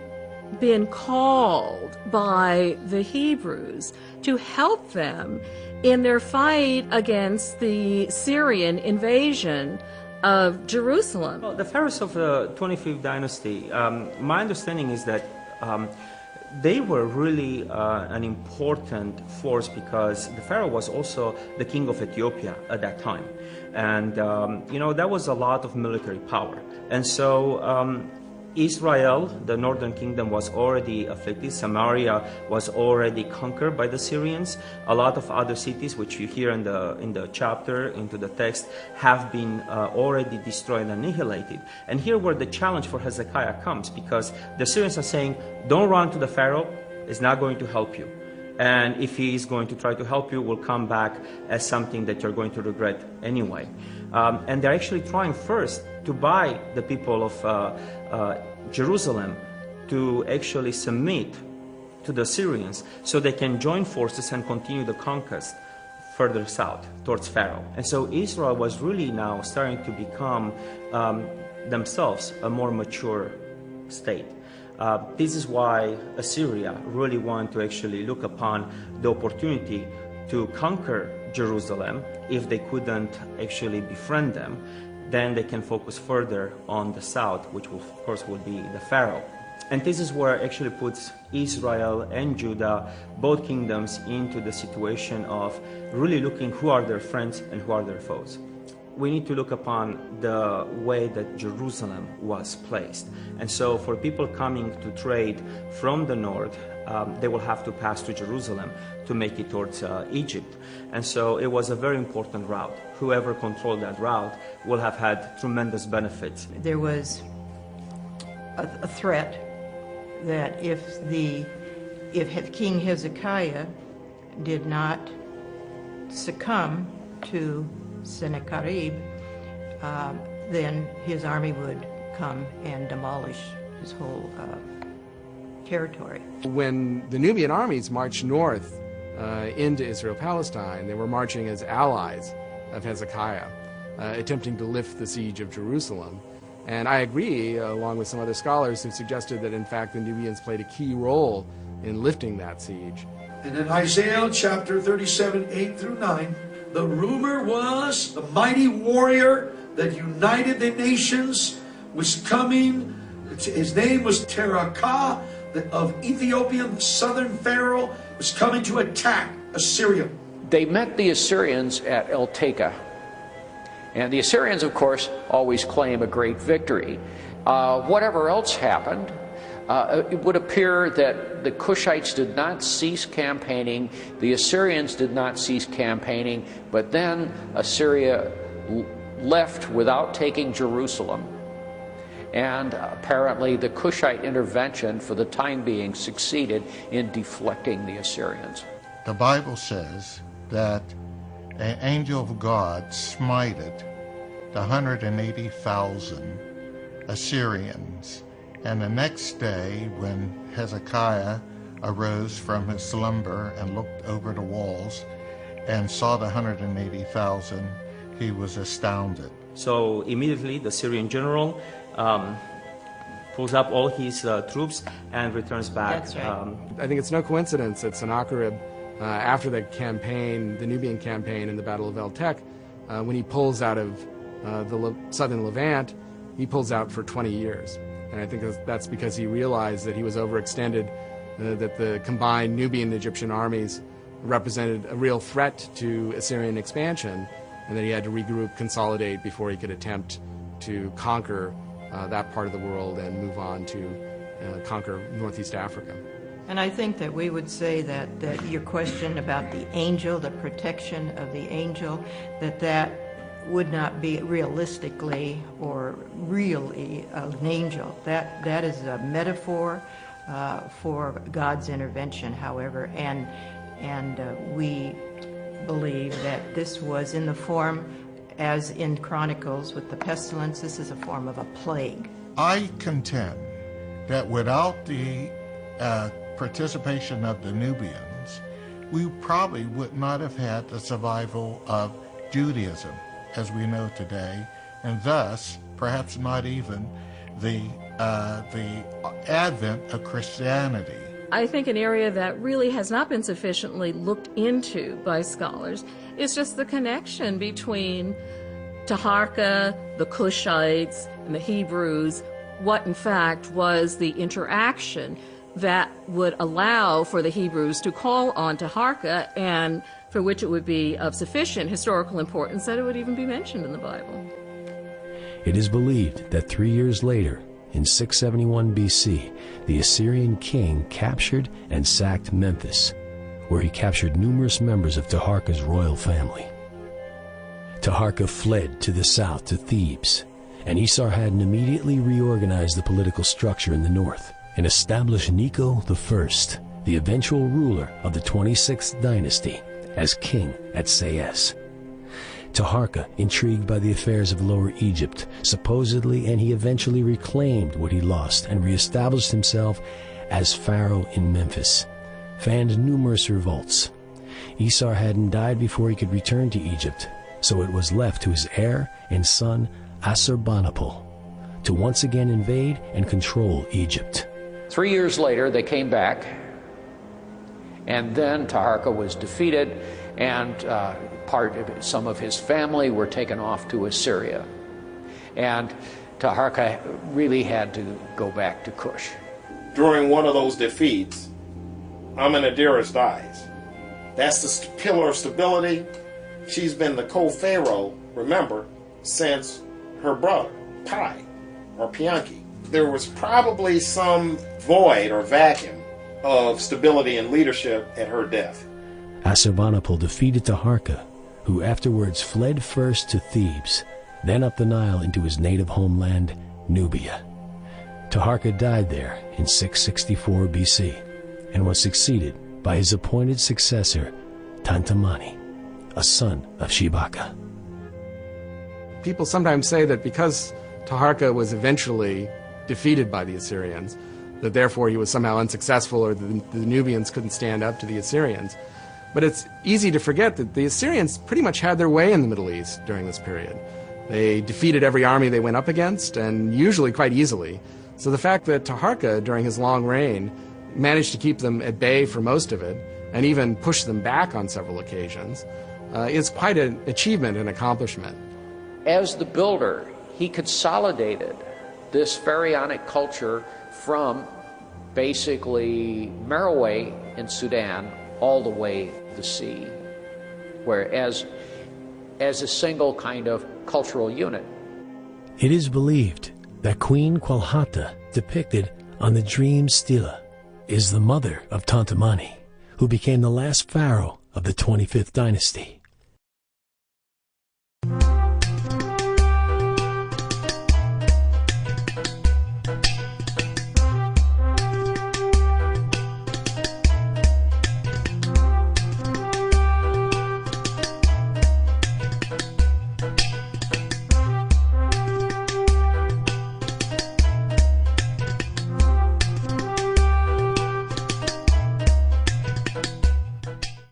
been called by the Hebrews to help them in their fight against the Syrian invasion of Jerusalem. Well, the Pharaohs of the 25th dynasty, my understanding is that they were really an important force because the Pharaoh was also the king of Ethiopia at that time. And, you know, that was a lot of military power. And so Israel, the northern kingdom, was already afflicted. Samaria was already conquered by the Syrians. A lot of other cities, which you hear in the chapter, into the text, have been already destroyed and annihilated. And here where the challenge for Hezekiah comes, because the Syrians are saying, don't run to the Pharaoh, it's not going to help you. And if he is going to try to help you, will come back as something that you're going to regret anyway. And they're actually trying first to buy the people of Jerusalem to actually submit to the Syrians so they can join forces and continue the conquest further south towards Pharaoh. And so Israel was really now starting to become themselves a more mature state. This is why Assyria really wanted to actually look upon the opportunity to conquer Jerusalem. If they couldn't actually befriend them, then they can focus further on the south, which will, of course would be the Pharaoh. And this is where it actually puts Israel and Judah, both kingdoms, into the situation of really looking who are their friends and who are their foes. We need to look upon the way that Jerusalem was placed. And so for people coming to trade from the north, they will have to pass to Jerusalem to make it towards Egypt. And so it was a very important route. Whoever controlled that route will have had tremendous benefits. There was a threat that if King Hezekiah did not succumb to Sennacherib, then his army would come and demolish his whole territory. When the Nubian armies marched north into Israel-Palestine, they were marching as allies of Hezekiah, attempting to lift the siege of Jerusalem. And I agree, along with some other scholars who suggested that in fact the Nubians played a key role in lifting that siege. And in Isaiah chapter 37, 8 through 9, the rumor was the mighty warrior that united the nations was coming. His name was Taharka of Ethiopia, the southern Pharaoh, was coming to attack Assyria. They met the Assyrians at El-Teka. And the Assyrians, of course, always claim a great victory. Whatever else happened, it would appear that the Cushites did not cease campaigning, the Assyrians did not cease campaigning, but then Assyria left without taking Jerusalem. And apparently the Cushite intervention for the time being succeeded in deflecting the Assyrians. The Bible says that an angel of God smited the 180,000 Assyrians. And the next day, when Hezekiah arose from his slumber and looked over the walls and saw the 180,000, he was astounded. So immediately the Syrian general pulls up all his troops and returns back. That's right. I think it's no coincidence that Sennacherib, after the campaign, the Nubian campaign in the Battle of El-Tek, when he pulls out of the southern Levant, he pulls out for 20 years. And I think that's because he realized that he was overextended, that the combined Nubian and Egyptian armies represented a real threat to Assyrian expansion, and that he had to regroup, consolidate before he could attempt to conquer that part of the world and move on to conquer Northeast Africa. And I think that we would say that your question about the angel, the protection of the angel, that would not be realistically or really an angel. That is a metaphor for God's intervention, however, and we believe that this was in the form, as in Chronicles with the pestilence, this is a form of a plague. I contend that without the participation of the Nubians, we probably would not have had the survival of Judaism as we know today, and thus perhaps not even the advent of Christianity. I think an area that really has not been sufficiently looked into by scholars is just the connection between Taharka, the Cushites, and the Hebrews, what in fact was the interaction that would allow for the Hebrews to call on Taharka, and for which it would be of sufficient historical importance that it would even be mentioned in the Bible. It is believed that 3 years later, in 671 BC, the Assyrian king captured and sacked Memphis, where he captured numerous members of Taharka's royal family. Taharka fled to the south to Thebes, and Esarhaddon immediately reorganized the political structure in the north and established Necho I, the eventual ruler of the 26th dynasty, as king at Sais. Taharka, intrigued by the affairs of Lower Egypt, supposedly and he eventually reclaimed what he lost and reestablished himself as pharaoh in Memphis, fanned numerous revolts. Esarhaddon died before he could return to Egypt, so it was left to his heir and son Assurbanipal to once again invade and control Egypt. 3 years later, they came back, and then Taharka was defeated, and some of his family were taken off to Assyria. And Taharka really had to go back to Cush. During one of those defeats, Amenadiris dies. That's the pillar of stability. She's been the co-pharaoh, remember, since her brother, Pi, or Pianki. There was probably some void or vacuum of stability and leadership at her death. Assurbanipal defeated Taharka, who afterwards fled first to Thebes, then up the Nile into his native homeland, Nubia. Taharka died there in 664 BC and was succeeded by his appointed successor, Tantamani, a son of Shibaka. People sometimes say that because Taharka was eventually defeated by the Assyrians, that therefore he was somehow unsuccessful, or the Nubians couldn't stand up to the Assyrians. But it's easy to forget that the Assyrians pretty much had their way in the Middle East during this period. They defeated every army they went up against, and usually quite easily. So the fact that Taharka, during his long reign, managed to keep them at bay for most of it, and even push them back on several occasions, is quite an achievement and accomplishment. As the builder, he consolidated this pharaonic culture from basically Meroe in Sudan all the way to the sea, whereas as a single kind of cultural unit. It is believed that Queen Qualhata, depicted on the dream stela, is the mother of Tantamani, who became the last pharaoh of the 25th dynasty.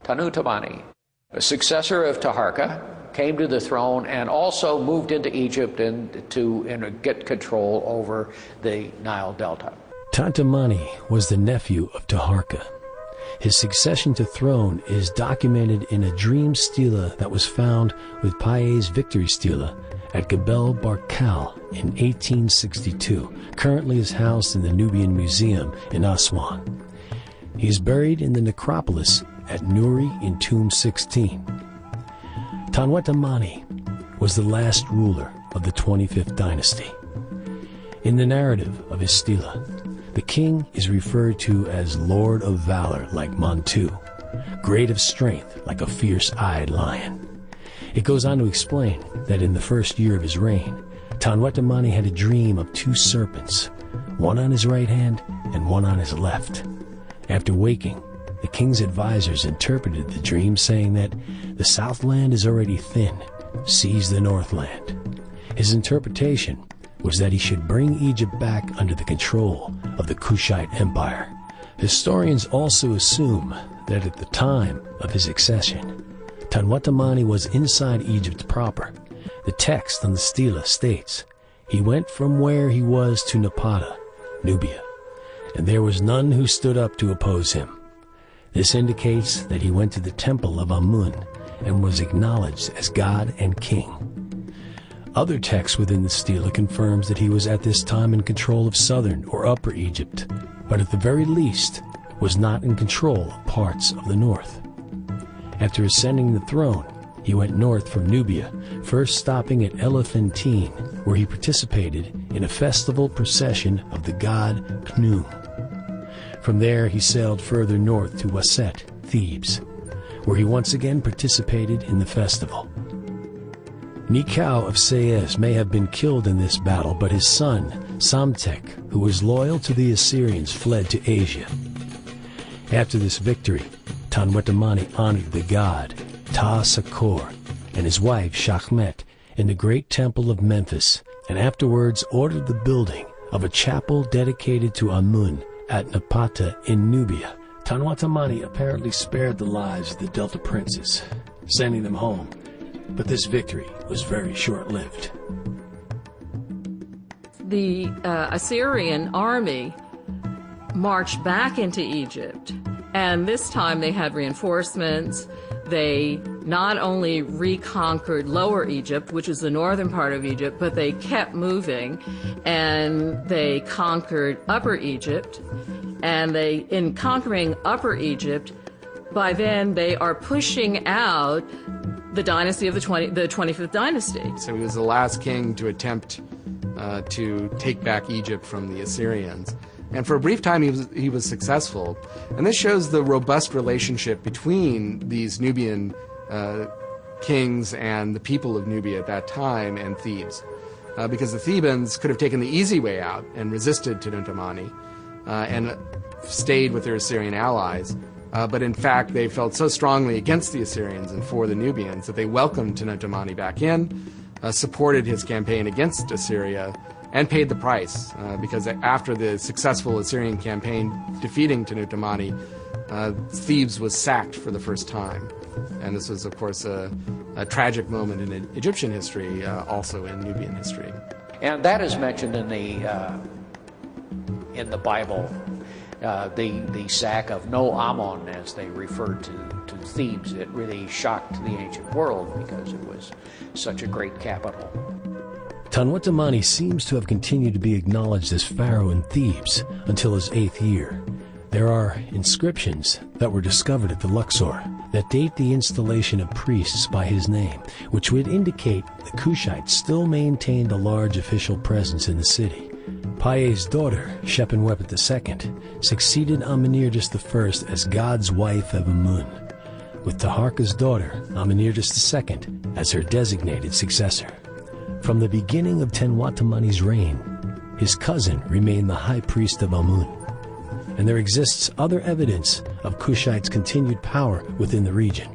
Tanutamani, a successor of Taharka, came to the throne and also moved into Egypt and get control over the Nile Delta. Tantamani was the nephew of Taharka. His succession to throne is documented in a dream stela that was found with Paye's victory stela at Gebel Barkal in 1862, currently is housed in the Nubian Museum in Aswan. He is buried in the necropolis at Nuri in Tomb 16. Tanwetamani was the last ruler of the 25th dynasty. In the narrative of his stela, the king is referred to as Lord of Valor like Montu, great of strength like a fierce-eyed lion. It goes on to explain that in the first year of his reign, Tanwetamani had a dream of two serpents, one on his right hand and one on his left. After waking, the king's advisors interpreted the dream, saying that the southland is already thin, seize the northland. His interpretation was that he should bring Egypt back under the control of the Kushite Empire. Historians also assume that at the time of his accession, Tanwetamani was inside Egypt proper. The text on the stela states, "He went from where he was to Napata, Nubia, and there was none who stood up to oppose him." This indicates that he went to the temple of Amun and was acknowledged as god and king. Other texts within the stela confirms that he was at this time in control of southern or upper Egypt, but at the very least was not in control of parts of the north. After ascending the throne, he went north from Nubia, first stopping at Elephantine, where he participated in a festival procession of the god Khnum. From there, he sailed further north to Waset, Thebes, where he once again participated in the festival. Nikau of Sais may have been killed in this battle, but his son, Psamtik, who was loyal to the Assyrians, fled to Asia. After this victory, Tanwetamani honored the god Ta-Sakor and his wife Shachmet in the great temple of Memphis, and afterwards ordered the building of a chapel dedicated to Amun at Napata in Nubia. Tanwetamani apparently spared the lives of the Delta princes, sending them home, but this victory was very short-lived. The Assyrian army marched back into Egypt, and this time they had reinforcements. They not only reconquered Lower Egypt, which is the northern part of Egypt, but they kept moving, and they conquered Upper Egypt. And in conquering Upper Egypt, by then they are pushing out the dynasty of the 25th dynasty. So he was the last king to attempt to take back Egypt from the Assyrians. And for a brief time he was successful. And this shows the robust relationship between these Nubian kings and the people of Nubia at that time and Thebes. Because the Thebans could have taken the easy way out and resisted Tanwetamani and stayed with their Assyrian allies. But in fact, they felt so strongly against the Assyrians and for the Nubians that they welcomed Tanwetamani back in, supported his campaign against Assyria, and paid the price, because after the successful Assyrian campaign defeating Tanwetamani, Thebes was sacked for the first time. And this was, of course, a tragic moment in Egyptian history, also in Nubian history. And that is mentioned in the Bible, the sack of No Ammon, as they referred to Thebes. It really shocked the ancient world because it was such a great capital. Tanwetamani seems to have continued to be acknowledged as pharaoh in Thebes until his 8th year. There are inscriptions that were discovered at the Luxor that date the installation of priests by his name, which would indicate the Kushites still maintained a large official presence in the city. Paye's daughter, Shepenwepet II, succeeded Amenirtis I as God's wife of Amun, with Taharka's daughter, Amenirtis II, as her designated successor. From the beginning of Tanwetamani's reign, his cousin remained the high priest of Amun, and there exists other evidence of Kushites' continued power within the region.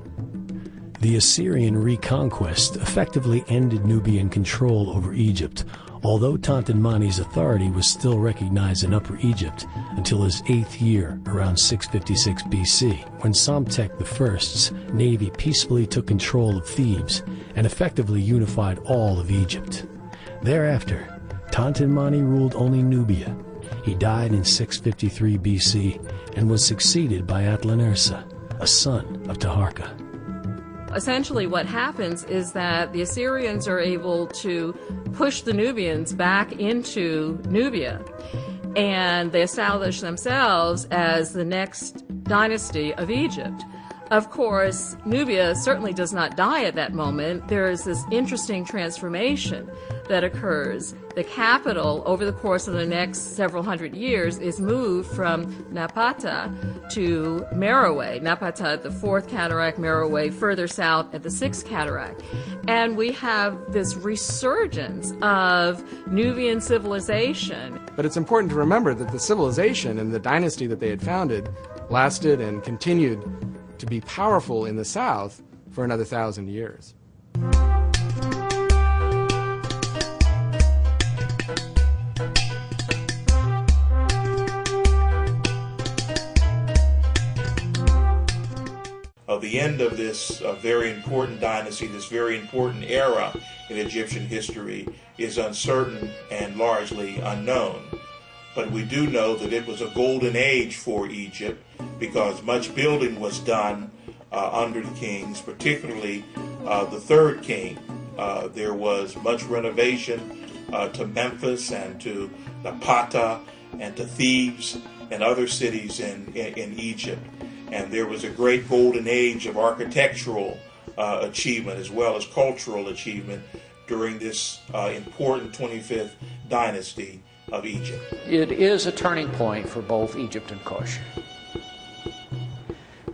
The Assyrian reconquest effectively ended Nubian control over Egypt, although Tanwetamani's authority was still recognized in Upper Egypt until his 8th year, around 656 BC, when Psamtik I's navy peacefully took control of Thebes and effectively unified all of Egypt. Thereafter, Tanwetamani ruled only Nubia. He died in 653 BC and was succeeded by Atlanersa, a son of Taharka. Essentially what happens is that the Assyrians are able to push the Nubians back into Nubia, and they establish themselves as the next dynasty of Egypt. Of course, Nubia certainly does not die at that moment. There is this interesting transformation that occurs. The capital, over the course of the next several hundred years, is moved from Napata to Merowe. Napata at the 4th cataract, Merowe further south at the 6th cataract. And we have this resurgence of Nubian civilization. But it's important to remember that the civilization and the dynasty that they had founded lasted and continued to be powerful in the south for another 1,000 years. The end of this very important dynasty, this very important era in Egyptian history, is uncertain and largely unknown. But we do know that it was a golden age for Egypt because much building was done under the kings, particularly the third king. There was much renovation to Memphis and to Napata and to Thebes and other cities in Egypt. And there was a great golden age of architectural achievement as well as cultural achievement during this important 25th dynasty of Egypt. It is a turning point for both Egypt and Kush.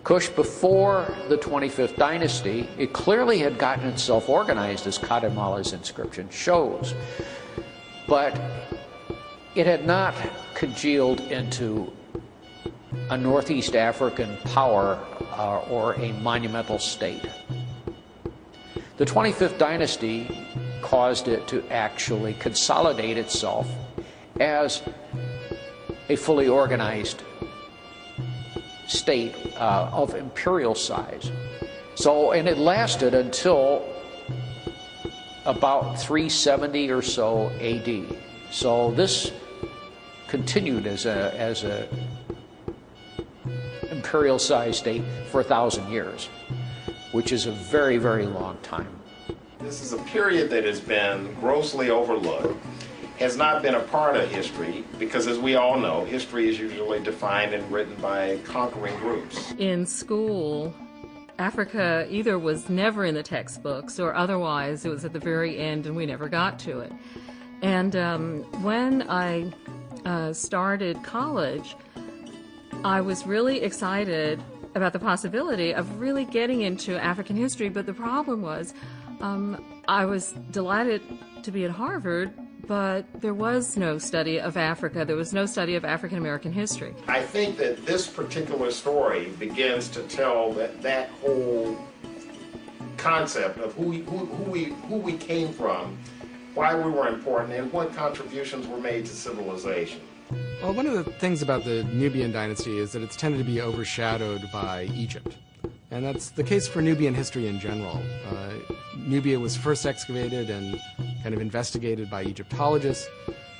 Kush, before the 25th dynasty, it clearly had gotten itself organized, as Kadimala's inscription shows. But it had not congealed into a Northeast African power or a monumental state. The 25th dynasty caused it to actually consolidate itself as a fully organized state of imperial size. And it lasted until about 370 or so AD. So this continued as a imperial size state for 1,000 years, which is a very, very long time. This is a period that has been grossly overlooked, has not been a part of history, because as we all know, history is usually defined and written by conquering groups. In school, Africa either was never in the textbooks or otherwise it was at the very end and we never got to it. And when I started college, I was really excited about the possibility of really getting into African history, but the problem was I was delighted to be at Harvard, but there was no study of Africa. There was no study of African American history. I think that this particular story begins to tell that whole concept of who we came from, why we were important, and what contributions were made to civilization. Well, one of the things about the Nubian dynasty is that it's tended to be overshadowed by Egypt. And that's the case for Nubian history in general. Nubia was first excavated and kind of investigated by Egyptologists.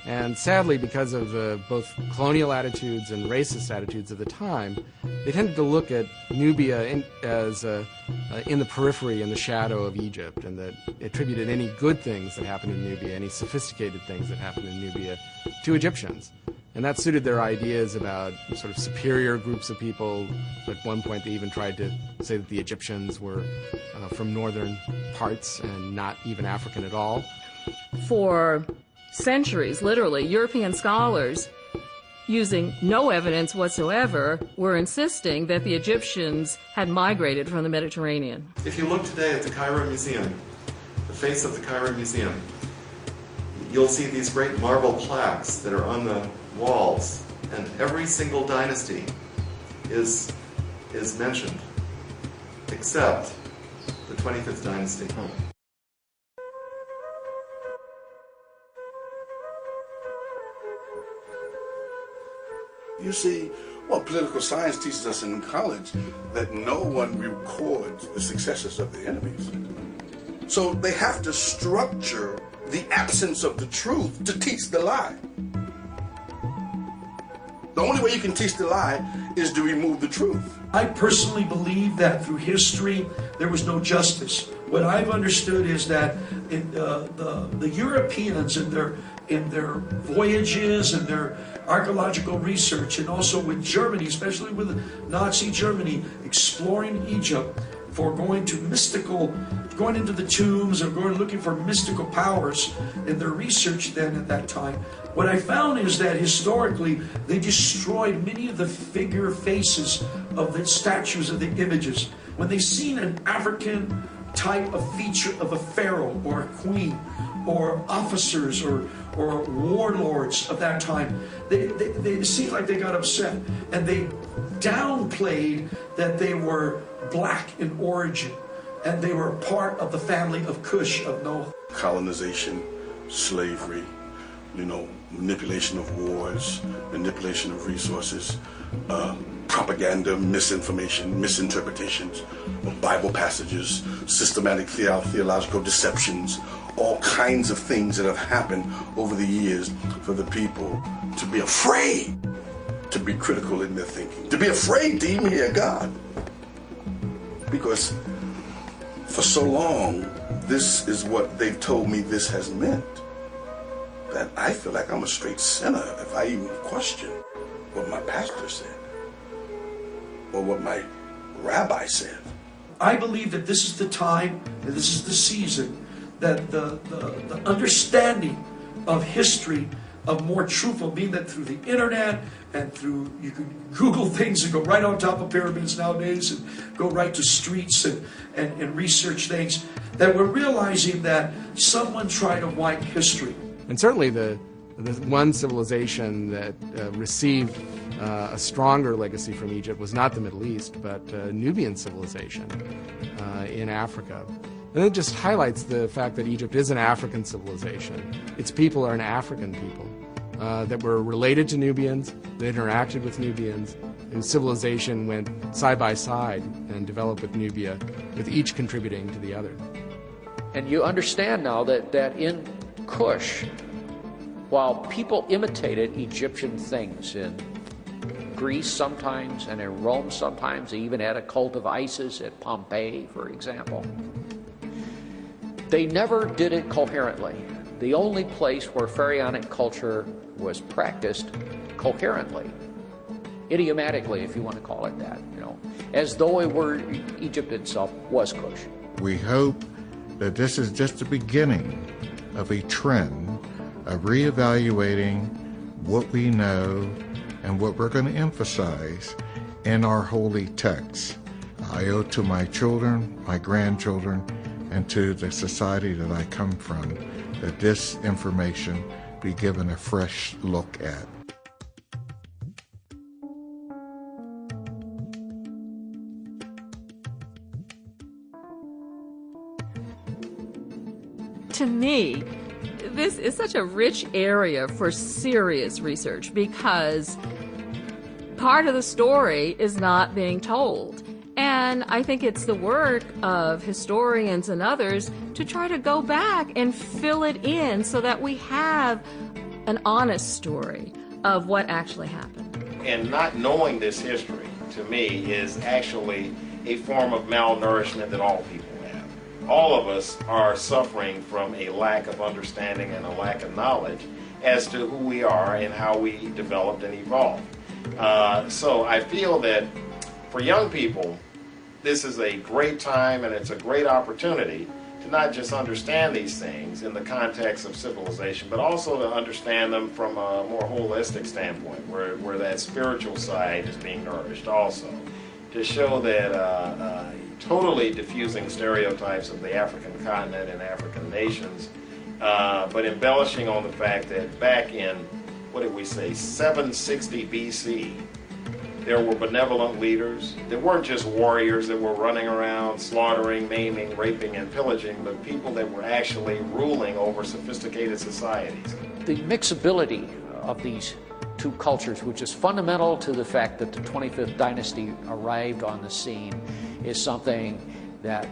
And sadly, because of both colonial attitudes and racist attitudes of the time, they tended to look at Nubia as in the periphery, in the shadow of Egypt, and that attributed any good things that happened in Nubia, any sophisticated things that happened in Nubia, to Egyptians. And that suited their ideas about sort of superior groups of people. At one point, they even tried to say that the Egyptians were from northern parts and not even African at all. For centuries, literally, European scholars, using no evidence whatsoever, were insisting that the Egyptians had migrated from the Mediterranean. If you look today at the Cairo Museum, the face of the Cairo Museum, you'll see these great marble plaques that are on the walls, and every single dynasty is mentioned, except the 25th dynasty. You see, well, political science teaches us in college that no one records the successes of the enemies. So they have to structure the absence of the truth to teach the lie. The only way you can teach the lie is to remove the truth. I personally believe that through history there was no justice. What I've understood is that the Europeans in their voyages and their archaeological research, and also with Germany, especially with Nazi Germany, exploring Egypt for going into the tombs and going looking for mystical powers in their research then at that time. What I found is that historically they destroyed many of the figure faces of the statues, of the images. When they seen an African type of feature of a pharaoh or a queen or officers or warlords of that time, they seemed like they got upset, and they downplayed that they were black in origin and they were part of the family of Cush, of Noah. Colonization, slavery, manipulation of wars, manipulation of resources, propaganda, misinformation, misinterpretations of Bible passages, systematic theological deceptions, all kinds of things that have happened over the years for the people to be afraid to be critical in their thinking, to be afraid to even hear God. Because for so long, this is what they've told me this has meant, that I feel like I'm a straight sinner if I even question what my pastor said or what my rabbi said. I believe that this is the time, and this is the season, that the understanding of history, of more truthful, being that through the internet and through, you can Google things and go right on top of pyramids nowadays and go right to streets and research things, that we're realizing that someone tried to wipe history. And certainly the one civilization that received a stronger legacy from Egypt was not the Middle East, but Nubian civilization in Africa. And it just highlights the fact that Egypt is an African civilization. Its people are an African people that were related to Nubians, that interacted with Nubians, and civilization went side by side and developed with Nubia, with each contributing to the other. And you understand now that in Cush, while people imitated Egyptian things in Greece sometimes and in Rome sometimes, they even had a cult of Isis at Pompeii, for example, they never did it coherently. The only place where Pharaonic culture was practiced coherently, idiomatically, if you want to call it that, as though it were Egypt itself was Cush. We hope that this is just the beginning of a trend of reevaluating what we know and what we're going to emphasize in our holy texts. I owe to my children, my grandchildren, and to the society that I come from, that this information be given a fresh look at. To me, this is such a rich area for serious research because part of the story is not being told. And I think it's the work of historians and others to try to go back and fill it in so that we have an honest story of what actually happened. And not knowing this history, to me, is actually a form of malnourishment that all people have. All of us are suffering from a lack of understanding and a lack of knowledge as to who we are and how we developed and evolved. So I feel that for young people, this is a great time and it's a great opportunity to not just understand these things in the context of civilization, but also to understand them from a more holistic standpoint, where that spiritual side is being nourished also. To show that totally diffusing stereotypes of the African continent and African nations, but embellishing on the fact that back in, what did we say, 760 BC, there were benevolent leaders. They weren't just warriors that were running around slaughtering, maiming, raping, and pillaging, but people that were actually ruling over sophisticated societies. The mixability of these two cultures, which is fundamental to the fact that the 25th dynasty arrived on the scene, is something that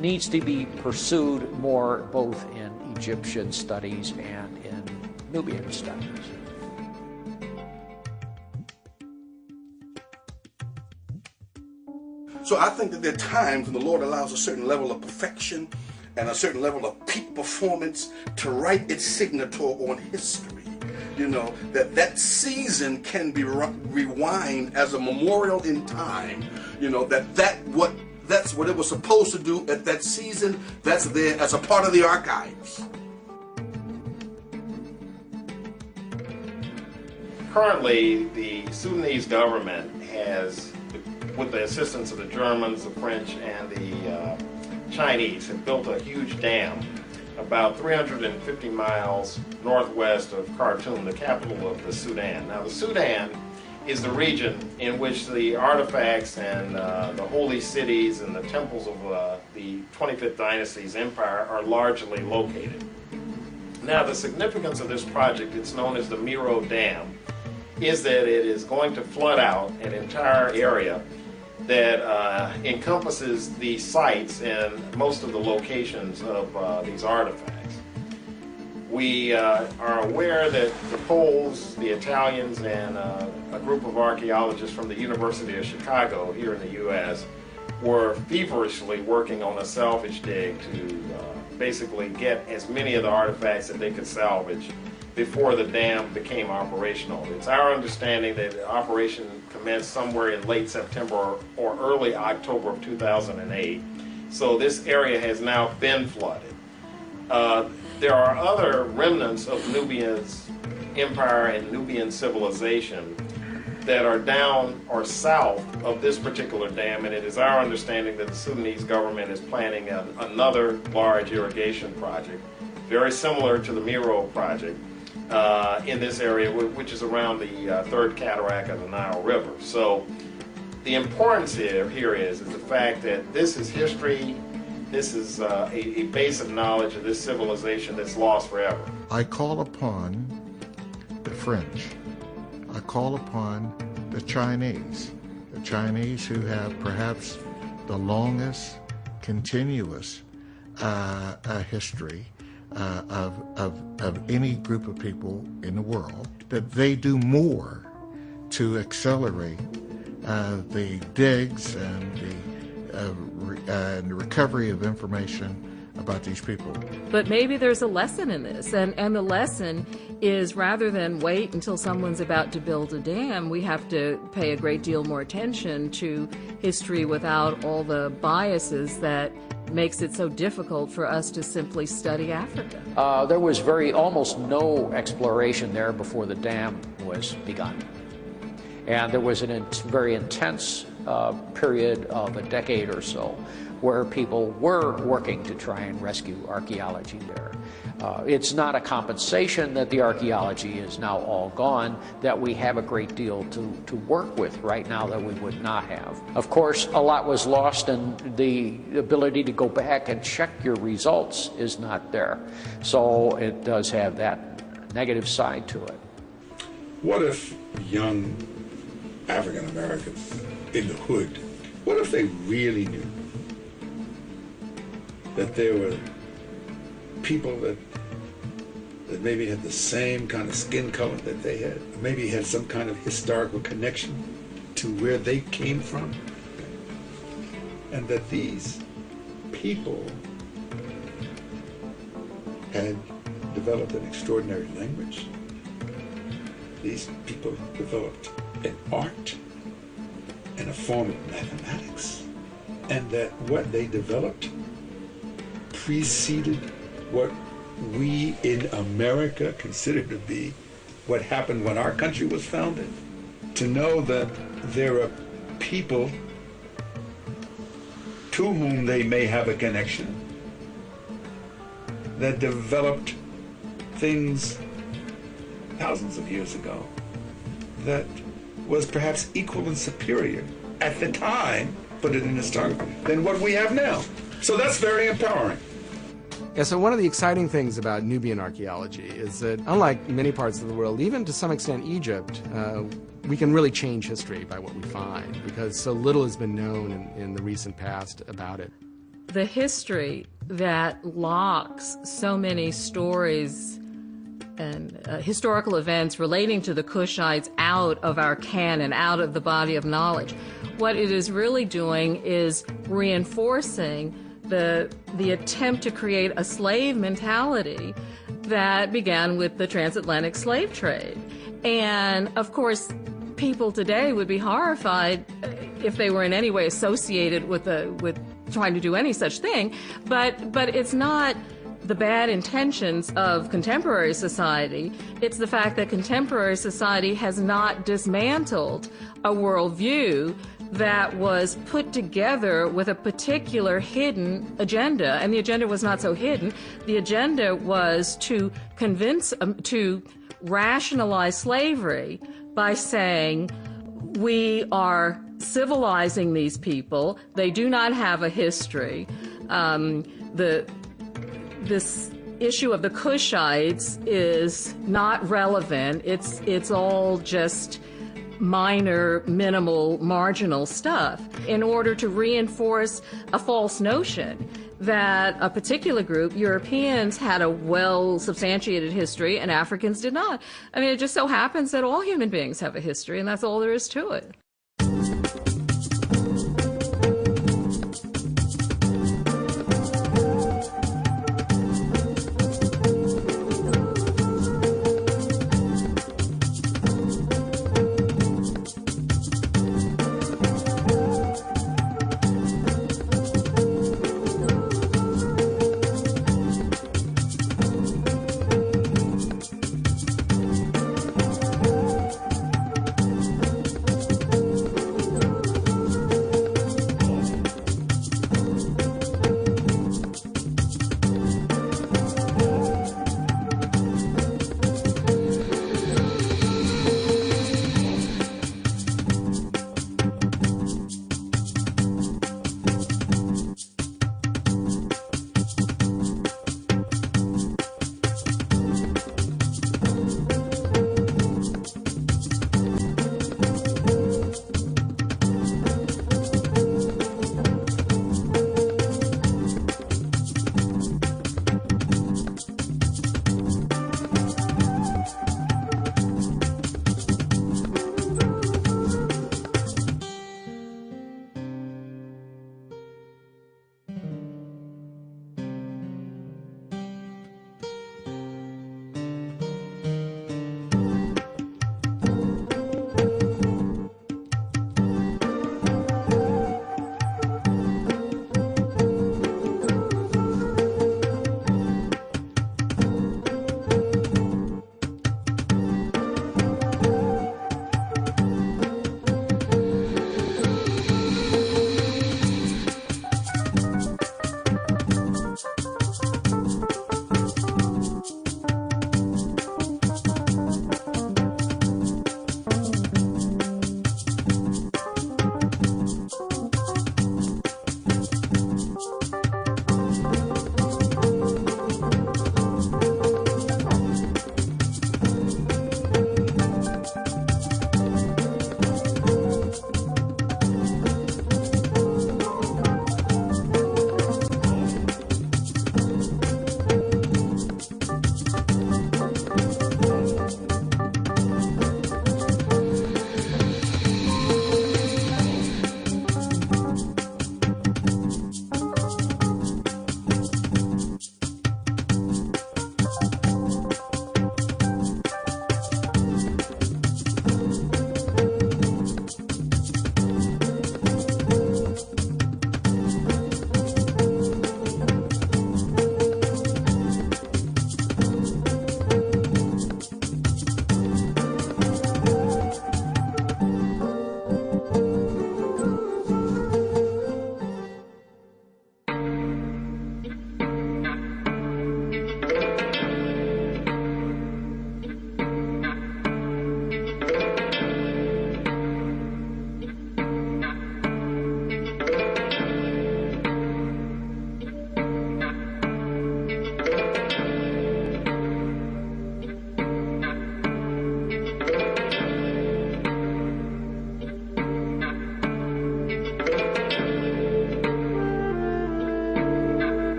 needs to be pursued more both in Egyptian studies and in Nubian studies. So I think that there are times when the Lord allows a certain level of perfection and a certain level of peak performance to write its signature on history. You know, that season can be rewind as a memorial in time. You know, that's what it was supposed to do at that season. That's there as a part of the archives. Currently, the Sudanese government has, with the assistance of the Germans, the French, and the Chinese, have built a huge dam about 350 miles northwest of Khartoum, the capital of the Sudan. Now, the Sudan is the region in which the artifacts and the holy cities and the temples of the 25th Dynasty's empire are largely located. Now, the significance of this project, it's known as the Miro Dam, is that it is going to flood out an entire area that encompasses the sites and most of the locations of these artifacts. We are aware that the Poles, the Italians, and a group of archaeologists from the University of Chicago here in the U.S. were feverishly working on a salvage dig to basically get as many of the artifacts that they could salvage before the dam became operational. It's our understanding that the operation commenced somewhere in late September or early October of 2008. So this area has now been flooded. There are other remnants of Nubia's empire and Nubian civilization that are down or south of this particular dam, and it is our understanding that the Sudanese government is planning another large irrigation project, very similar to the Miro project, in this area, which is around the third cataract of the Nile River. So the importance here is the fact that this is history. This is a base of knowledge of this civilization that's lost forever. I call upon the French. I call upon the Chinese who have perhaps the longest continuous history of any group of people in the world, that they do more to accelerate the digs and the recovery of information about these people. But maybe there's a lesson in this, and the lesson is rather than wait until someone's about to build a dam, we have to pay a great deal more attention to history without all the biases that makes it so difficult for us to simply study Africa. There was almost no exploration there before the dam was begun. And there was a very intense period of a decade or so where people were working to try and rescue archaeology there. It's not a compensation that the archaeology is now all gone, that we have a great deal to work with right now that we would not have. Of course, a lot was lost, and the ability to go back and check your results is not there. So it does have that negative side to it. What if young African Americans in the hood, what if they really knew that there were people that maybe had the same kind of skin color that they had, maybe had some kind of historical connection to where they came from, and that these people had developed an extraordinary language. These people developed an art and a form of mathematics, and that what they developed preceded what we in America consider to be what happened when our country was founded. To know that there are people to whom they may have a connection that developed things thousands of years ago that was perhaps equal and superior at the time, put it in historical, than what we have now. So that's very empowering. Yeah, so one of the exciting things about Nubian archaeology is that, unlike many parts of the world, even to some extent Egypt, we can really change history by what we find, because so little has been known in the recent past about it. The history that locks so many stories historical events relating to the Cushites out of our canon, out of the body of knowledge. What it is really doing is reinforcing the attempt to create a slave mentality that began with the transatlantic slave trade. And of course, people today would be horrified if they were in any way associated with trying to do any such thing, but it's not the bad intentions of contemporary society. It's the fact that contemporary society has not dismantled a worldview that was put together with a particular hidden agenda. And the agenda was not so hidden. The agenda was to to rationalize slavery by saying, we are civilizing these people. They do not have a history. This issue of the Cushites is not relevant. It's all just minor, minimal, marginal stuff in order to reinforce a false notion that a particular group, Europeans, had a well-substantiated history and Africans did not. I mean, it just so happens that all human beings have a history, and that's all there is to it.